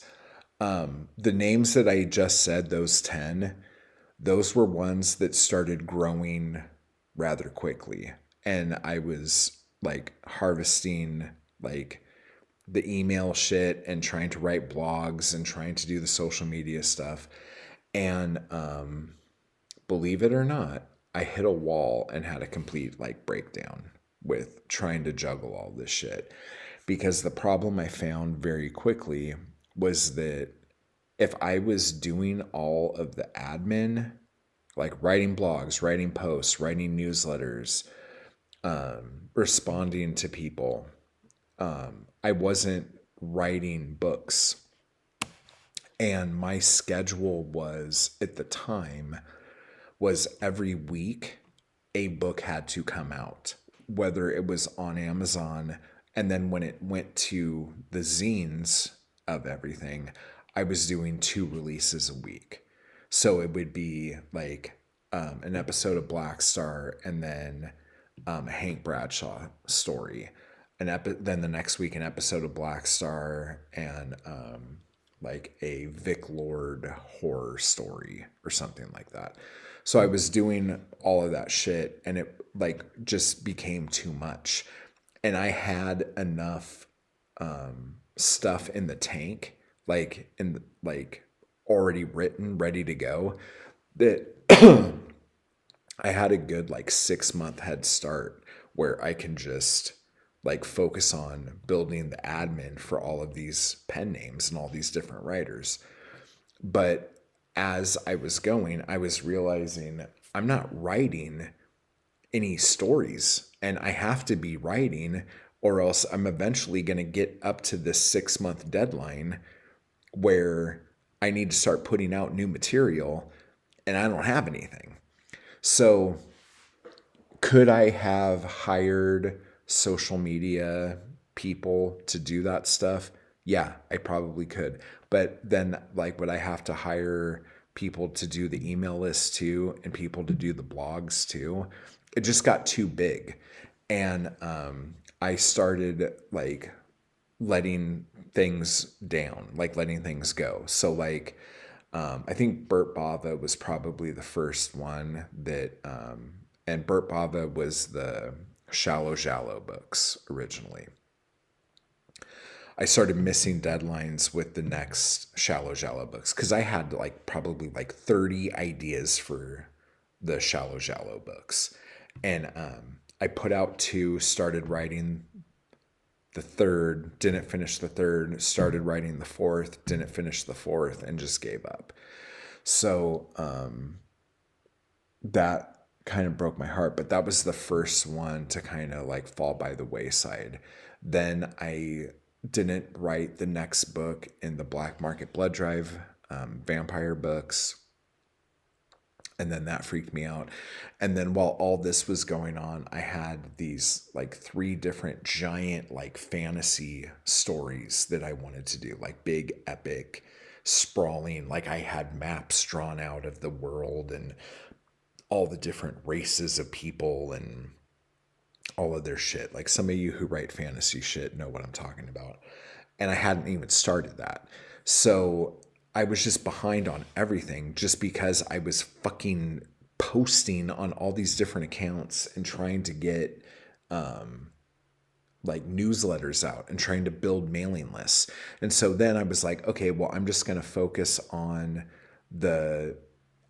The names that I just said, those 10, those were ones that started growing rather quickly. And I was like harvesting like the email shit and trying to write blogs and trying to do the social media stuff. And believe it or not, I hit a wall and had a complete like breakdown with trying to juggle all this shit. Because the problem I found very quickly was that if I was doing all of the admin, like writing blogs, writing posts, writing newsletters, responding to people, I wasn't writing books. And my schedule was, at the time, was every week a book had to come out, whether it was on Amazon. And then when it went to the zines of everything, I was doing 2 releases a week. So it would be like an episode of Black Star and then a Hank Bradshaw story. Then the next week, an episode of Black Star and like a Vic Lord horror story or something like that. So I was doing all of that shit and it like just became too much. And I had enough stuff in the tank, like already written, ready to go, that I had a good like 6-month head start where I can just like focus on building the admin for all of these pen names and all these different writers. But as I was going, I was realizing I'm not writing any stories and I have to be writing or else I'm eventually going to get up to this 6-month deadline where I need to start putting out new material and I don't have anything. So could I have hired social media people to do that stuff? Yeah, I probably could. But then like would I have to hire people to do the email list too and people to do the blogs too? It just got too big. And I started like letting things down, like letting things go. So like I think Burt Bava was probably the first one that, and Burt Bava was the Shallow Jallow books originally. I started missing deadlines with the next Shallow Jallow books because I had like probably like 30 ideas for the Shallow Jallow books. And I put out 2, started writing the 3rd, didn't finish the 3rd, started writing the 4th, didn't finish the 4th, and just gave up. So that kind of broke my heart, but that was the first one to kind of like fall by the wayside. Then I didn't write the next book in the Black Market Blood Drive vampire books. And then that freaked me out. And then while all this was going on, I had these like 3 different giant like fantasy stories that I wanted to do, like big, epic, sprawling. Like I had maps drawn out of the world and all the different races of people and all of their shit. Like some of you who write fantasy shit know what I'm talking about. And I hadn't even started that. So I was just behind on everything just because I was fucking posting on all these different accounts and trying to get like newsletters out and trying to build mailing lists. And so then I was like, okay, well, I'm just going to focus on the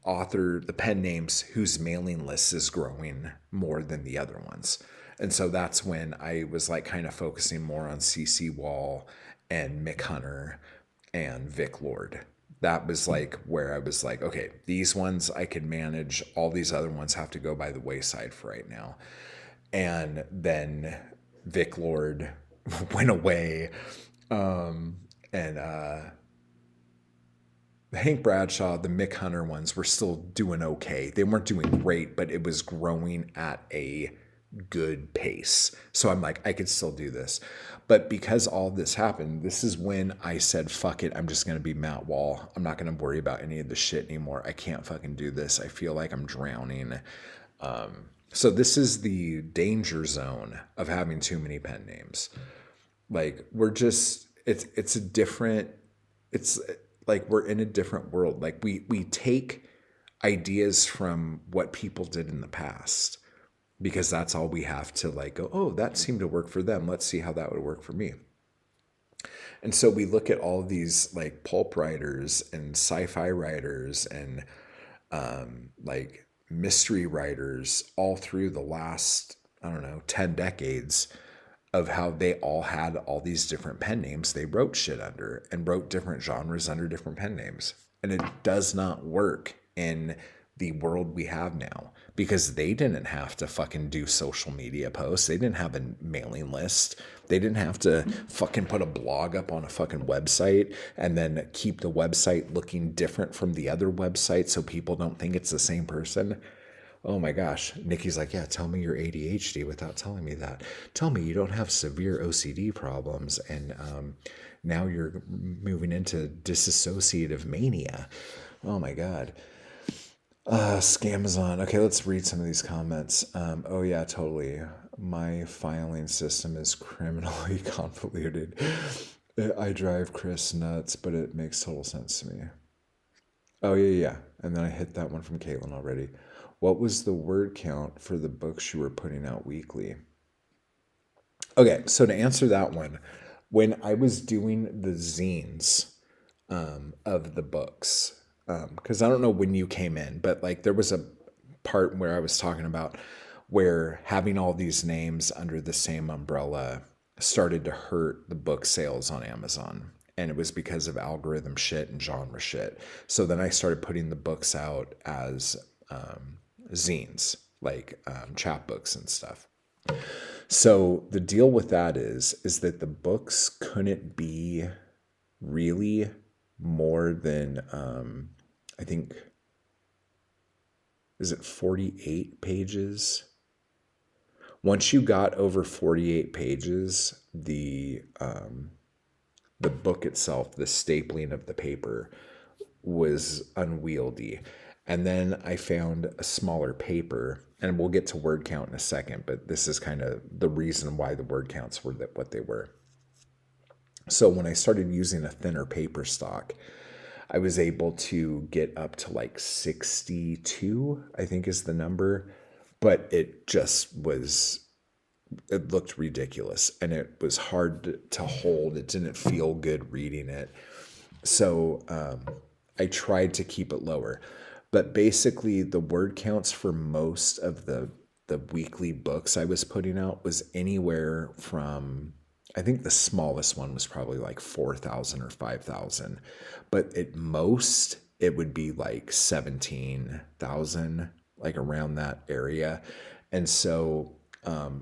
author, the pen names whose mailing list is growing more than the other ones. And so that's when I was like kind of focusing more on CC Wall and Mick Hunter and Vic Lord. That was like where I was like, okay, these ones I can manage. All these other ones have to go by the wayside for right now. And then Vic Lord went away. Hank Bradshaw, the Mick Hunter ones were still doing okay. They weren't doing great, but it was growing at a good pace. So I'm like, I could still do this. But because all this happened, this is when I said, fuck it, I'm just going to be Matt Wall. I'm not going to worry about any of this shit anymore. I can't fucking do this. I feel like I'm drowning. So this is the danger zone of having too many pen names. Like we're just, it's a different, it's like we're in a different world. Like we take ideas from what people did in the past because that's all we have to like go, oh, that seemed to work for them. Let's see how that would work for me. And so we look at all these like pulp writers and sci-fi writers and like mystery writers all through the last, I don't know, 10 decades of how they all had all these different pen names they wrote shit under and wrote different genres under different pen names. And it does not work in the world we have now because they didn't have to fucking do social media posts. They didn't have a mailing list. They didn't have to fucking put a blog up on a fucking website and then keep the website looking different from the other website so people don't think it's the same person. Oh my gosh. Nikki's like, yeah, tell me you're ADHD without telling me that. Tell me you don't have severe OCD problems and now you're moving into dissociative mania. Oh my God. Scamazon. Okay, let's read some of these comments. Oh yeah, totally. My filing system is criminally convoluted. I drive Chris nuts, but it makes total sense to me. Oh yeah. And then I hit that one from Caitlin already. What was the word count for the books you were putting out weekly? Okay, so to answer that one, when I was doing the zines of the books, because I don't know when you came in, but like there was a part where I was talking about where having all these names under the same umbrella started to hurt the book sales on Amazon. And it was because of algorithm shit and genre shit. So then I started putting the books out as zines, like chapbooks and stuff. So the deal with that is that the books couldn't be really more than I think, is it 48 pages? Once you got over 48 pages, the book itself, the stapling of the paper, was unwieldy. And then I found a smaller paper, and we'll get to word count in a second, but this is kind of the reason why the word counts were what they were. So when I started using a thinner paper stock, I was able to get up to like 62, I think is the number, but it just was, it looked ridiculous and it was hard to hold. It didn't feel good reading it. So I tried to keep it lower. But basically, the word counts for most of the weekly books I was putting out was anywhere from, I think the smallest one was probably like 4,000 or 5,000. But at most, it would be like 17,000, like around that area. And so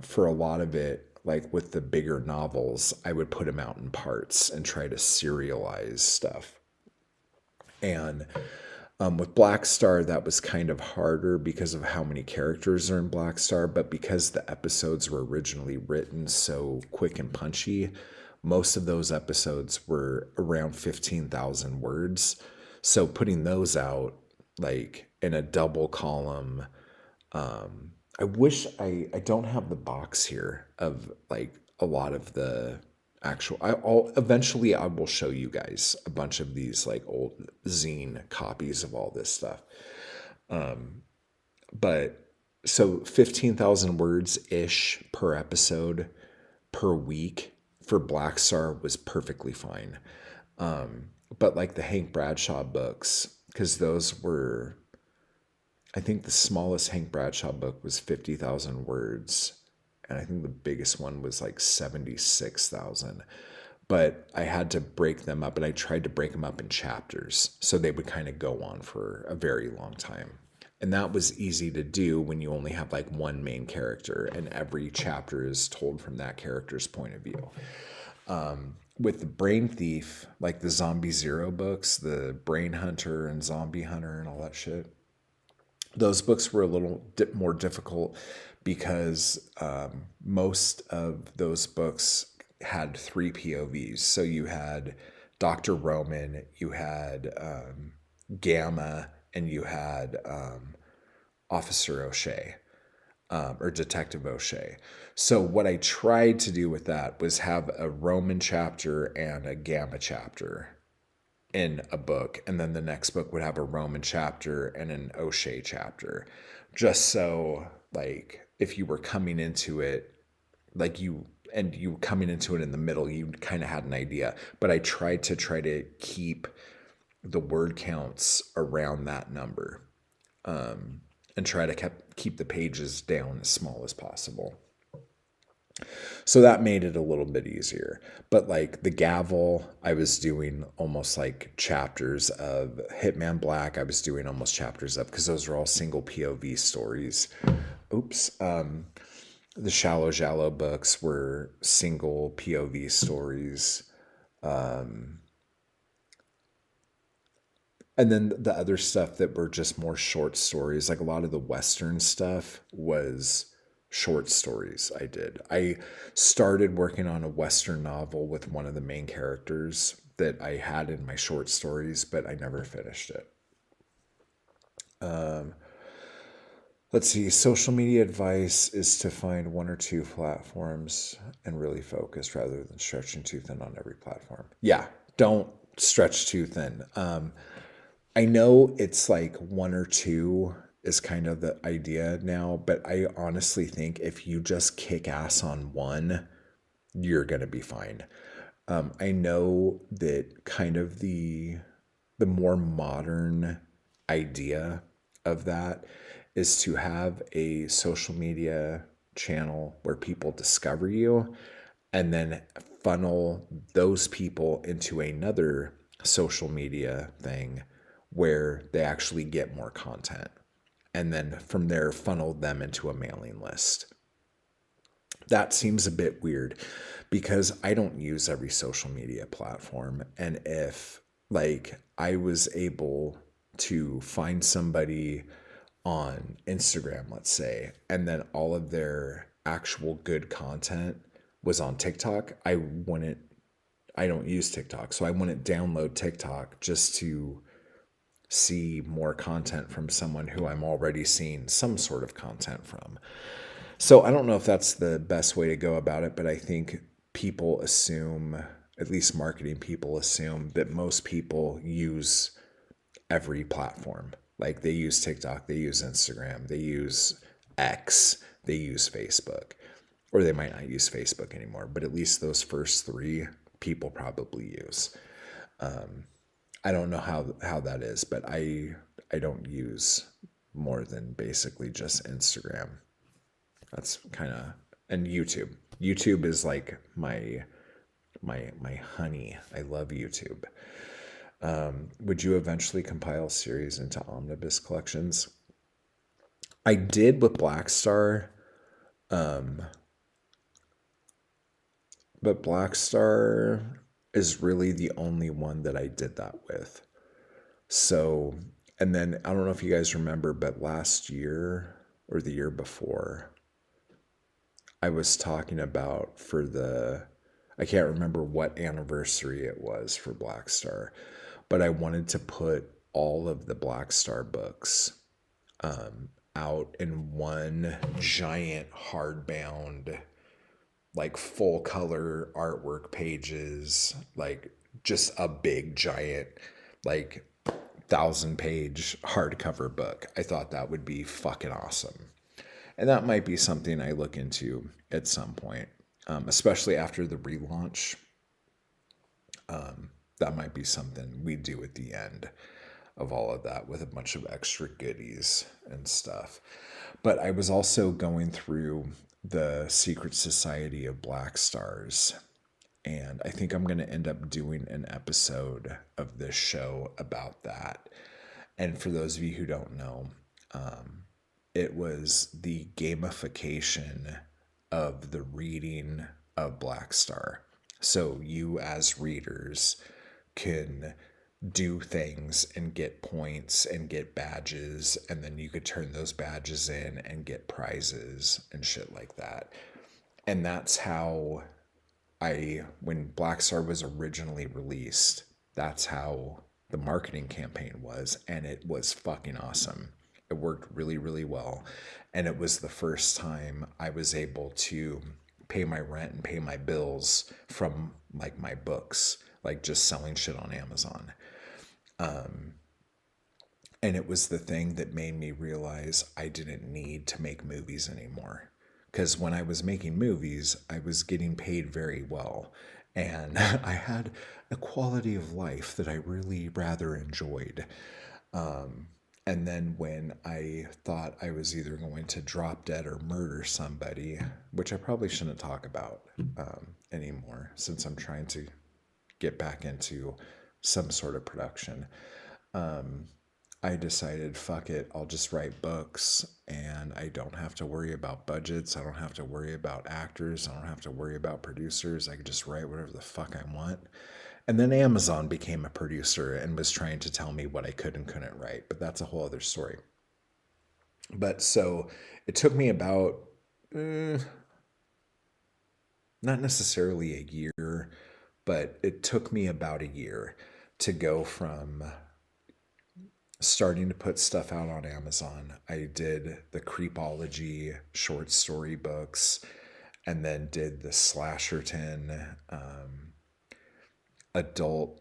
for a lot of it, like with the bigger novels, I would put them out in parts and try to serialize stuff. And with Black Star, that was kind of harder because of how many characters are in Black Star, but because the episodes were originally written so quick and punchy, most of those episodes were around 15,000 words. So putting those out like in a double column, I wish I don't have the box here of like a lot of the actual, I'll eventually I will show you guys a bunch of these like old zine copies of all this stuff. But so 15,000 words ish per episode per week for Black Star was perfectly fine. But like the Hank Bradshaw books, because those were, I think the smallest Hank Bradshaw book was 50,000 words. And I think the biggest one was like 76,000. But I had to break them up, and I tried to break them up in chapters so they would kind of go on for a very long time. And that was easy to do when you only have like one main character and every chapter is told from that character's point of view. With the Brain Thief, like the Zombie Zero books, the Brain Hunter and Zombie Hunter and all that shit, those books were a little more difficult because most of those books had three POVs. So you had Dr. Roman, you had Gamma, and you had Officer O'Shea or Detective O'Shea. So what I tried to do with that was have a Roman chapter and a Gamma chapter in a book, and then the next book would have a Roman chapter and an O'Shea chapter, just so like if you were coming into it like you coming into it in the middle, you kind of had an idea. But I tried to keep the word counts around that number. and try to keep the pages down as small as possible. So that made it a little bit easier. But like the gavel, I was doing almost like chapters of Hitman Black. I was doing almost chapters of, because those are all single POV stories. Oops. The Shallow Jallow books were single POV stories. And then the other stuff that were just more short stories, like a lot of the Western stuff was short stories I did. I started working on a Western novel with one of the main characters that I had in my short stories, but I never finished it. Let's see. Social media advice is to find one or two platforms and really focus rather than stretching too thin on every platform. Yeah, don't stretch too thin. I know it's like one or two is kind of the idea now, but I honestly think if you just kick ass on one, you're going to be fine. I know that kind of the more modern idea of that is to have a social media channel where people discover you and then funnel those people into another social media thing where they actually get more content. And then from there, funnel them into a mailing list. That seems a bit weird because I don't use every social media platform. And if like I was able to find somebody on Instagram, let's say, and then all of their actual good content was on TikTok, I don't use TikTok. So I wouldn't download TikTok just to see more content from someone who I'm already seeing some sort of content from. So I don't know if that's the best way to go about it, but I think people assume, at least marketing people assume, that most people use every platform. Like they use TikTok, they use Instagram, they use X, they use Facebook. Or they might not use Facebook anymore, but at least those first three people probably use. I don't know how that is, but I don't use more than basically just Instagram. That's kind of, and YouTube. YouTube is like my honey. I love YouTube. Would you eventually compile series into omnibus collections? I did with Black Star, but Black Star is really the only one that I did that with. So, and then I don't know if you guys remember, but last year or the year before, I was talking about I can't remember what anniversary it was for Black Star, but I wanted to put all of the Black Star books out in one giant hardbound, like full color artwork pages, like just a big giant, like 1,000-page hardcover book. I thought that would be fucking awesome. And that might be something I look into at some point, especially after the relaunch. That might be something we do at the end of all of that with a bunch of extra goodies and stuff. But I was also going through the Secret Society of Black Stars, and I think I'm going to end up doing an episode of this show about that. And for those of you who don't know, it was the gamification of the reading of Black Star. So you as readers can do things and get points and get badges, and then you could turn those badges in and get prizes and shit like that. And that's how when Black Star was originally released, that's how the marketing campaign was, and it was fucking awesome. It worked really, really well. And it was the first time I was able to pay my rent and pay my bills from like my books, like just selling shit on Amazon. And it was the thing that made me realize I didn't need to make movies anymore. Because when I was making movies, I was getting paid very well. And I had a quality of life that I really rather enjoyed. And then when I thought I was either going to drop dead or murder somebody, which I probably shouldn't talk about anymore since I'm trying to get back into some sort of production, I decided, fuck it, I'll just write books and I don't have to worry about budgets. I don't have to worry about actors. I don't have to worry about producers. I can just write whatever the fuck I want. And then Amazon became a producer and was trying to tell me what I could and couldn't write, but that's a whole other story. But so it took me about, not necessarily a year, but it took me about a year to go from starting to put stuff out on Amazon. I did the Creepology short story books and then did the Slasherton adult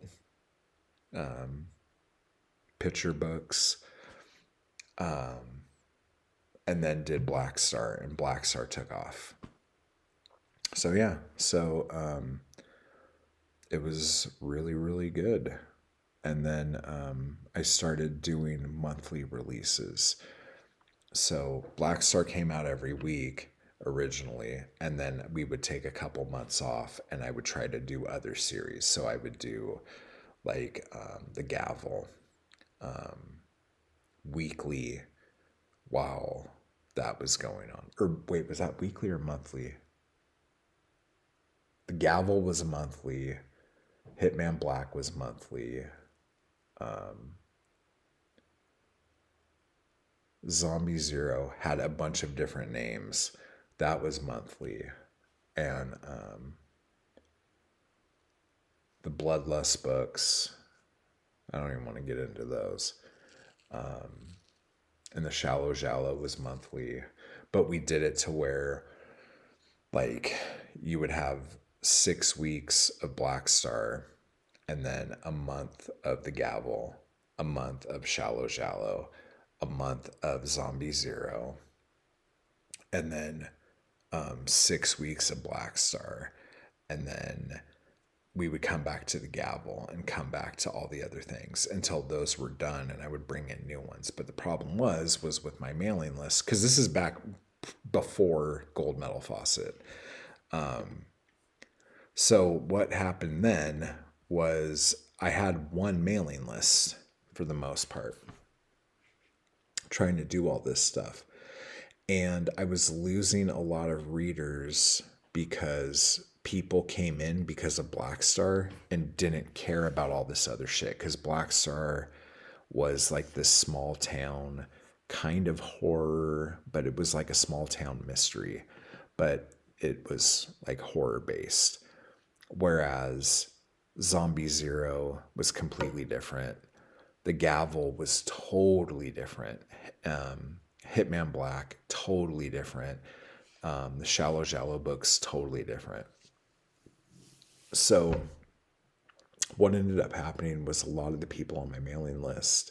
picture books, and then did Black Star, and Black Star took off. So yeah, it was really, really good. And then I started doing monthly releases. So Black Star came out every week originally, and then we would take a couple months off and I would try to do other series. So I would do like The Gavel weekly while that was going on. Or wait, was that weekly or monthly? The Gavel was monthly. Hitman Black was monthly. Zombie Zero had a bunch of different names. That was monthly. And the Bloodlust books, I don't even want to get into those. And the Shallow Jallow was monthly. But we did it to where, like, you would have 6 weeks of Black Star, and then a month of The Gavel, a month of Shallow Jallow, a month of Zombie Zero, and then 6 weeks of Black Star, and then we would come back to The Gavel and come back to all the other things until those were done, and I would bring in new ones. But the problem was with my mailing list, because this is back before Gold Medal Faucet. So what happened then was I had one mailing list for the most part, trying to do all this stuff. And I was losing a lot of readers because people came in because of Black Star and didn't care about all this other shit. Because Black Star was like this small town kind of horror, but it was like a small town mystery, but it was like horror based. Whereas Zombie Zero was completely different. The Gavel was totally different. Hitman Black, totally different. The Shallow Jallow books, totally different. So what ended up happening was a lot of the people on my mailing list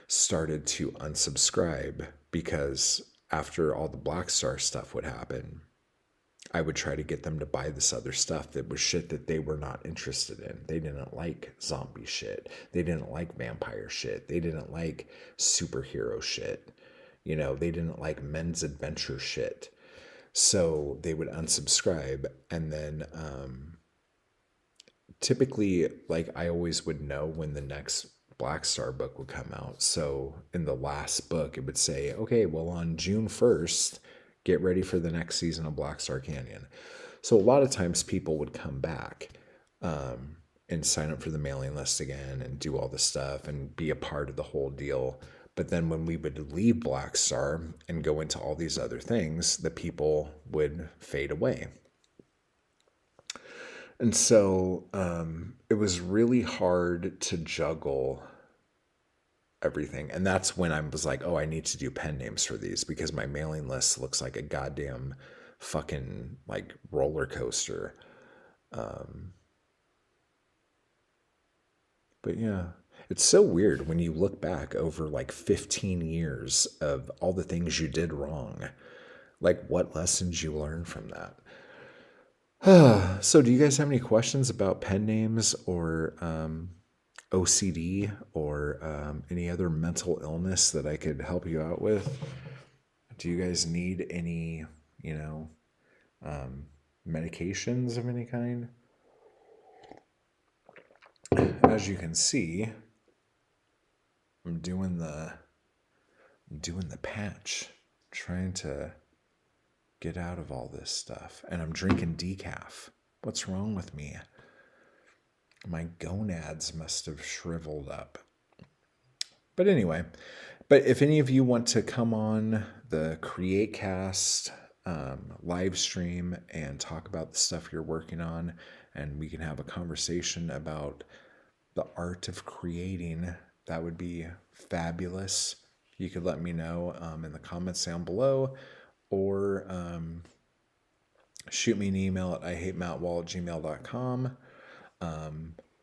started to unsubscribe because after all the Black Star stuff would happen, I would try to get them to buy this other stuff that was shit that they were not interested in. They didn't like zombie shit. They didn't like vampire shit. They didn't like superhero shit. You know, they didn't like men's adventure shit. So they would unsubscribe. And then typically, like, I always would know when the next Black Star book would come out. So in the last book, it would say, okay, well, on June 1st, get ready for the next season of Black Star Canyon. So a lot of times people would come back and sign up for the mailing list again and do all this stuff and be a part of the whole deal. But then when we would leave Black Star and go into all these other things, the people would fade away. And so it was really hard to juggle everything. And that's when I was like, oh, I need to do pen names for these because my mailing list looks like a goddamn fucking like roller coaster. But yeah, it's so weird when you look back over like 15 years of all the things you did wrong. Like what lessons you learned from that. So do you guys have any questions about pen names or OCD or any other mental illness that I could help you out with? Do you guys need any, medications of any kind? As you can see, I'm doing the patch, trying to get out of all this stuff, and I'm drinking decaf. What's wrong with me? My gonads must have shriveled up. But anyway, if any of you want to come on the Createcast live stream and talk about the stuff you're working on, and we can have a conversation about the art of creating, that would be fabulous. You could let me know in the comments down below, or shoot me an email at ihatemattwall@gmail.com.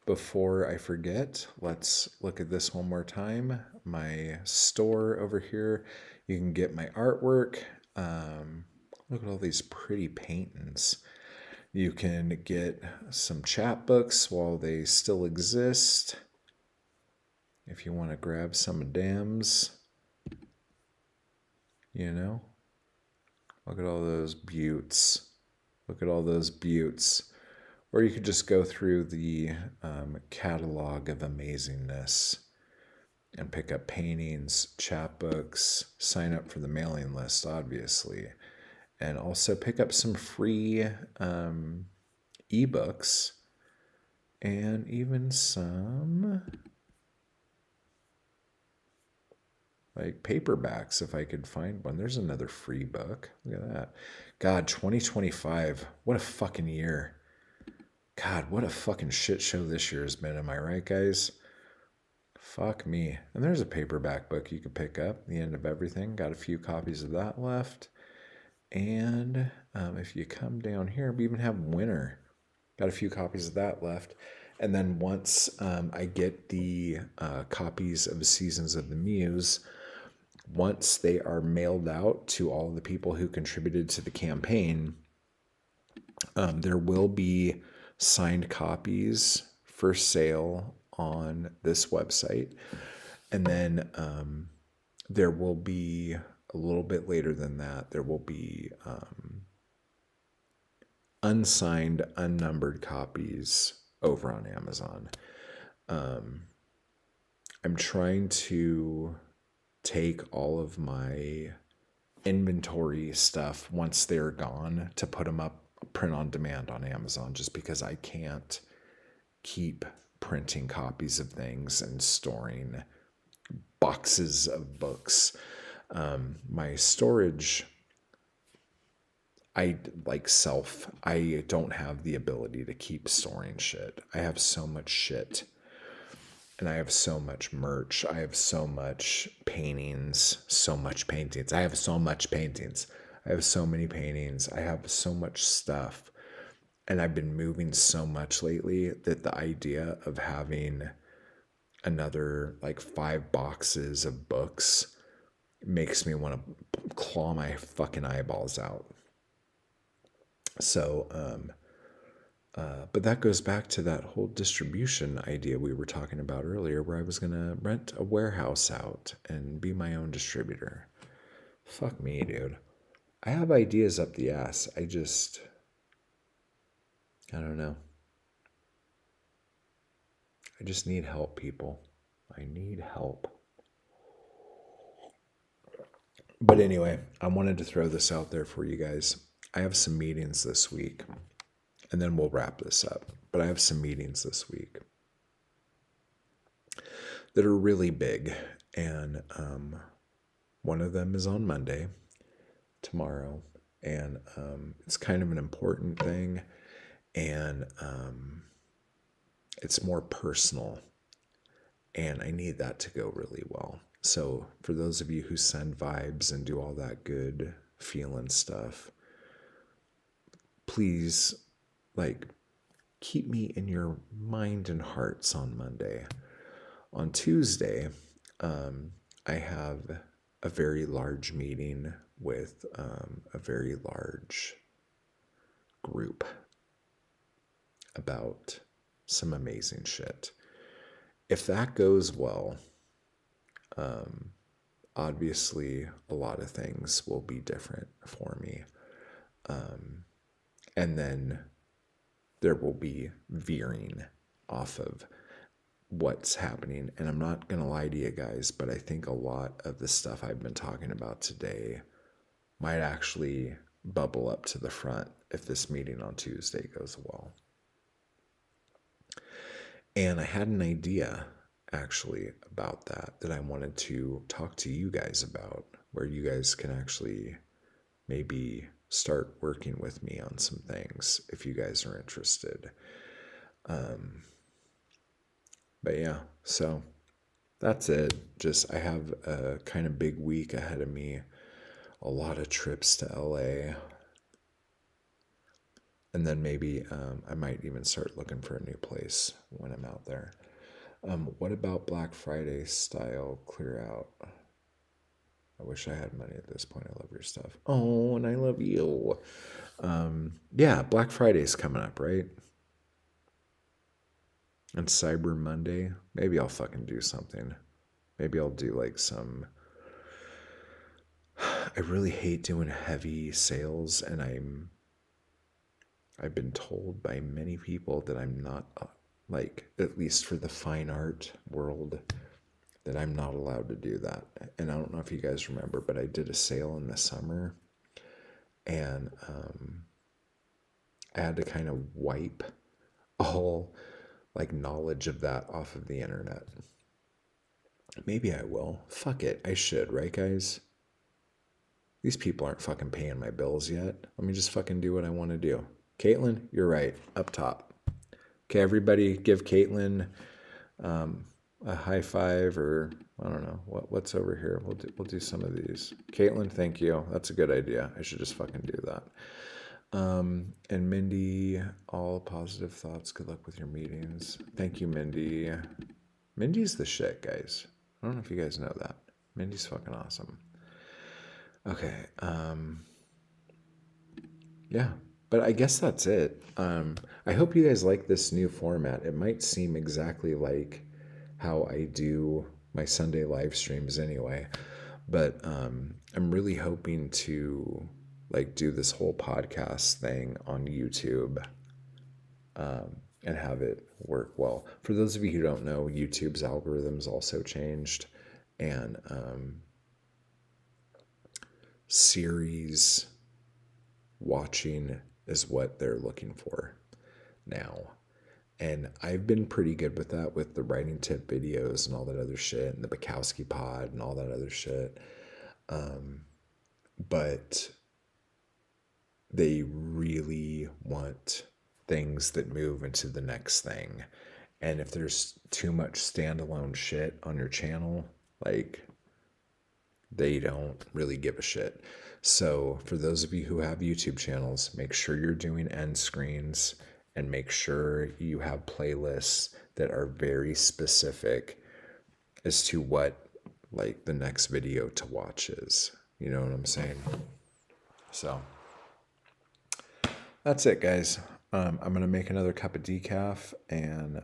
Before I forget, let's look at this one more time. My store over here, you can get my artwork. Look at all these pretty paintings. You can get some chapbooks while they still exist. If you want to grab some Dems, look at all those buttes. Look at all those buttes. Or you could just go through the catalog of amazingness and pick up paintings, chapbooks, sign up for the mailing list, obviously, and also pick up some free ebooks and even some like paperbacks if I could find one. There's another free book. Look at that. God, 2025. What a fucking year. God, what a fucking shit show this year has been. Am I right, guys? Fuck me. And there's a paperback book you could pick up, The End of Everything. Got a few copies of that left. And if you come down here, we even have Winter. Got a few copies of that left. And then once I get the copies of Seasons of the Muse, once they are mailed out to all the people who contributed to the campaign, there will be signed copies for sale on this website. And then there will be, a little bit later than that, there will be unsigned, unnumbered copies over on Amazon. I'm trying to take all of my inventory stuff once they're gone to put them up print on demand on Amazon, just because I can't keep printing copies of things and storing boxes of books. My storage, I don't have the ability to keep storing shit. I have so much shit. And I have so much merch. I have so much paintings. I have so much paintings. I have so many paintings. I have so much stuff. And I've been moving so much lately that the idea of having another 5 boxes of books makes me want to claw my fucking eyeballs out. So, but that goes back to that whole distribution idea we were talking about earlier, where I was going to rent a warehouse out and be my own distributor. Fuck me, dude. I have ideas up the ass. I don't know. I just need help, people. I need help. But anyway, I wanted to throw this out there for you guys. I have some meetings this week, and then we'll wrap this up. But I have some meetings this week that are really big. And one of them is on Monday, tomorrow. And it's kind of an important thing. And it's more personal. And I need that to go really well. So for those of you who send vibes and do all that good feeling stuff, please, keep me in your mind and hearts on Monday. On Tuesday, I have a very large meeting with a very large group about some amazing shit. if that goes well, obviously a lot of things will be different for me. And then there will be veering off of what's happening. And I'm not going to lie to you guys, but I think a lot of the stuff I've been talking about today might actually bubble up to the front if this meeting on Tuesday goes well. And I had an idea actually about that I wanted to talk to you guys about, where you guys can actually maybe start working with me on some things if you guys are interested. But yeah, so that's it. Just I have a kind of big week ahead of me, a lot of trips to LA. And then maybe I might even start looking for a new place when I'm out there. What about Black Friday style clear out? I wish I had money at this point. I love your stuff. Oh, and I love you. Yeah, Black Friday's coming up, right? And Cyber Monday. Maybe I'll fucking do something. Maybe I'll do like some. I really hate doing heavy sales, and I've been told by many people that I'm not, like, at least for the fine art world, that I'm not allowed to do that. And I don't know if you guys remember, but I did a sale in the summer, and I had to kind of wipe all like knowledge of that off of the internet. Maybe I will. Fuck it. I should, right, guys? These people aren't fucking paying my bills yet. Let me just fucking do what I want to do. Caitlin, you're right. Up top. Okay, everybody give Caitlin a high five, or I don't know what's over here. We'll do some of these. Caitlin, thank you. That's a good idea. I should just fucking do that. And Mindy, all positive thoughts. Good luck with your meetings. Thank you, Mindy. Mindy's the shit, guys. I don't know if you guys know that. Mindy's fucking awesome. Okay. Yeah. But I guess that's it. I hope you guys like this new format. It might seem exactly like how I do my Sunday live streams anyway. But I'm really hoping to like do this whole podcast thing on YouTube and have it work well. For those of you who don't know, YouTube's algorithms also changed, and series watching is what they're looking for now. And I've been pretty good with that, with the writing tip videos and all that other shit, and the Bukowski pod and all that other shit. But they really want things that move into the next thing. And if there's too much standalone shit on your channel, like, they don't really give a shit. So for those of you who have YouTube channels, make sure you're doing end screens, and make sure you have playlists that are very specific as to what like the next video to watch is. You know what I'm saying? So that's it, guys. I'm going to make another cup of decaf and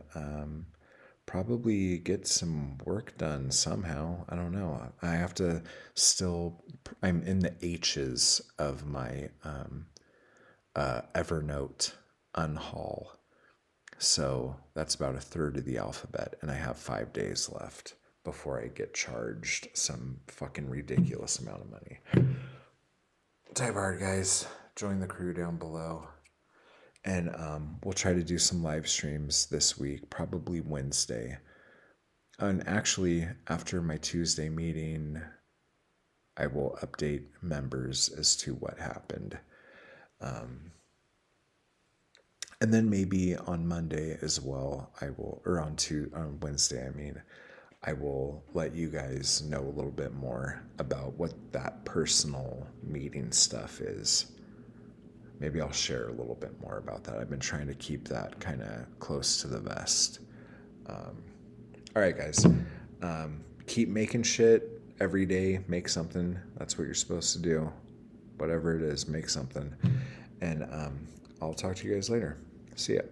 probably get some work done somehow. I don't know. I have to still, I'm in the H's of my Evernote unhaul. So that's about a third of the alphabet, and I have 5 days left before I get charged some fucking ridiculous amount of money. Type hard, guys. Join the crew down below. And we'll try to do some live streams this week, probably Wednesday. And actually, after my Tuesday meeting, I will update members as to what happened. And then maybe on Monday as well, I will, or on Wednesday, I will let you guys know a little bit more about what that personal meeting stuff is. Maybe I'll share a little bit more about that. I've been trying to keep that kind of close to the vest. All right, guys. Keep making shit every day. Make something. That's what you're supposed to do. Whatever it is, make something. And I'll talk to you guys later. See ya.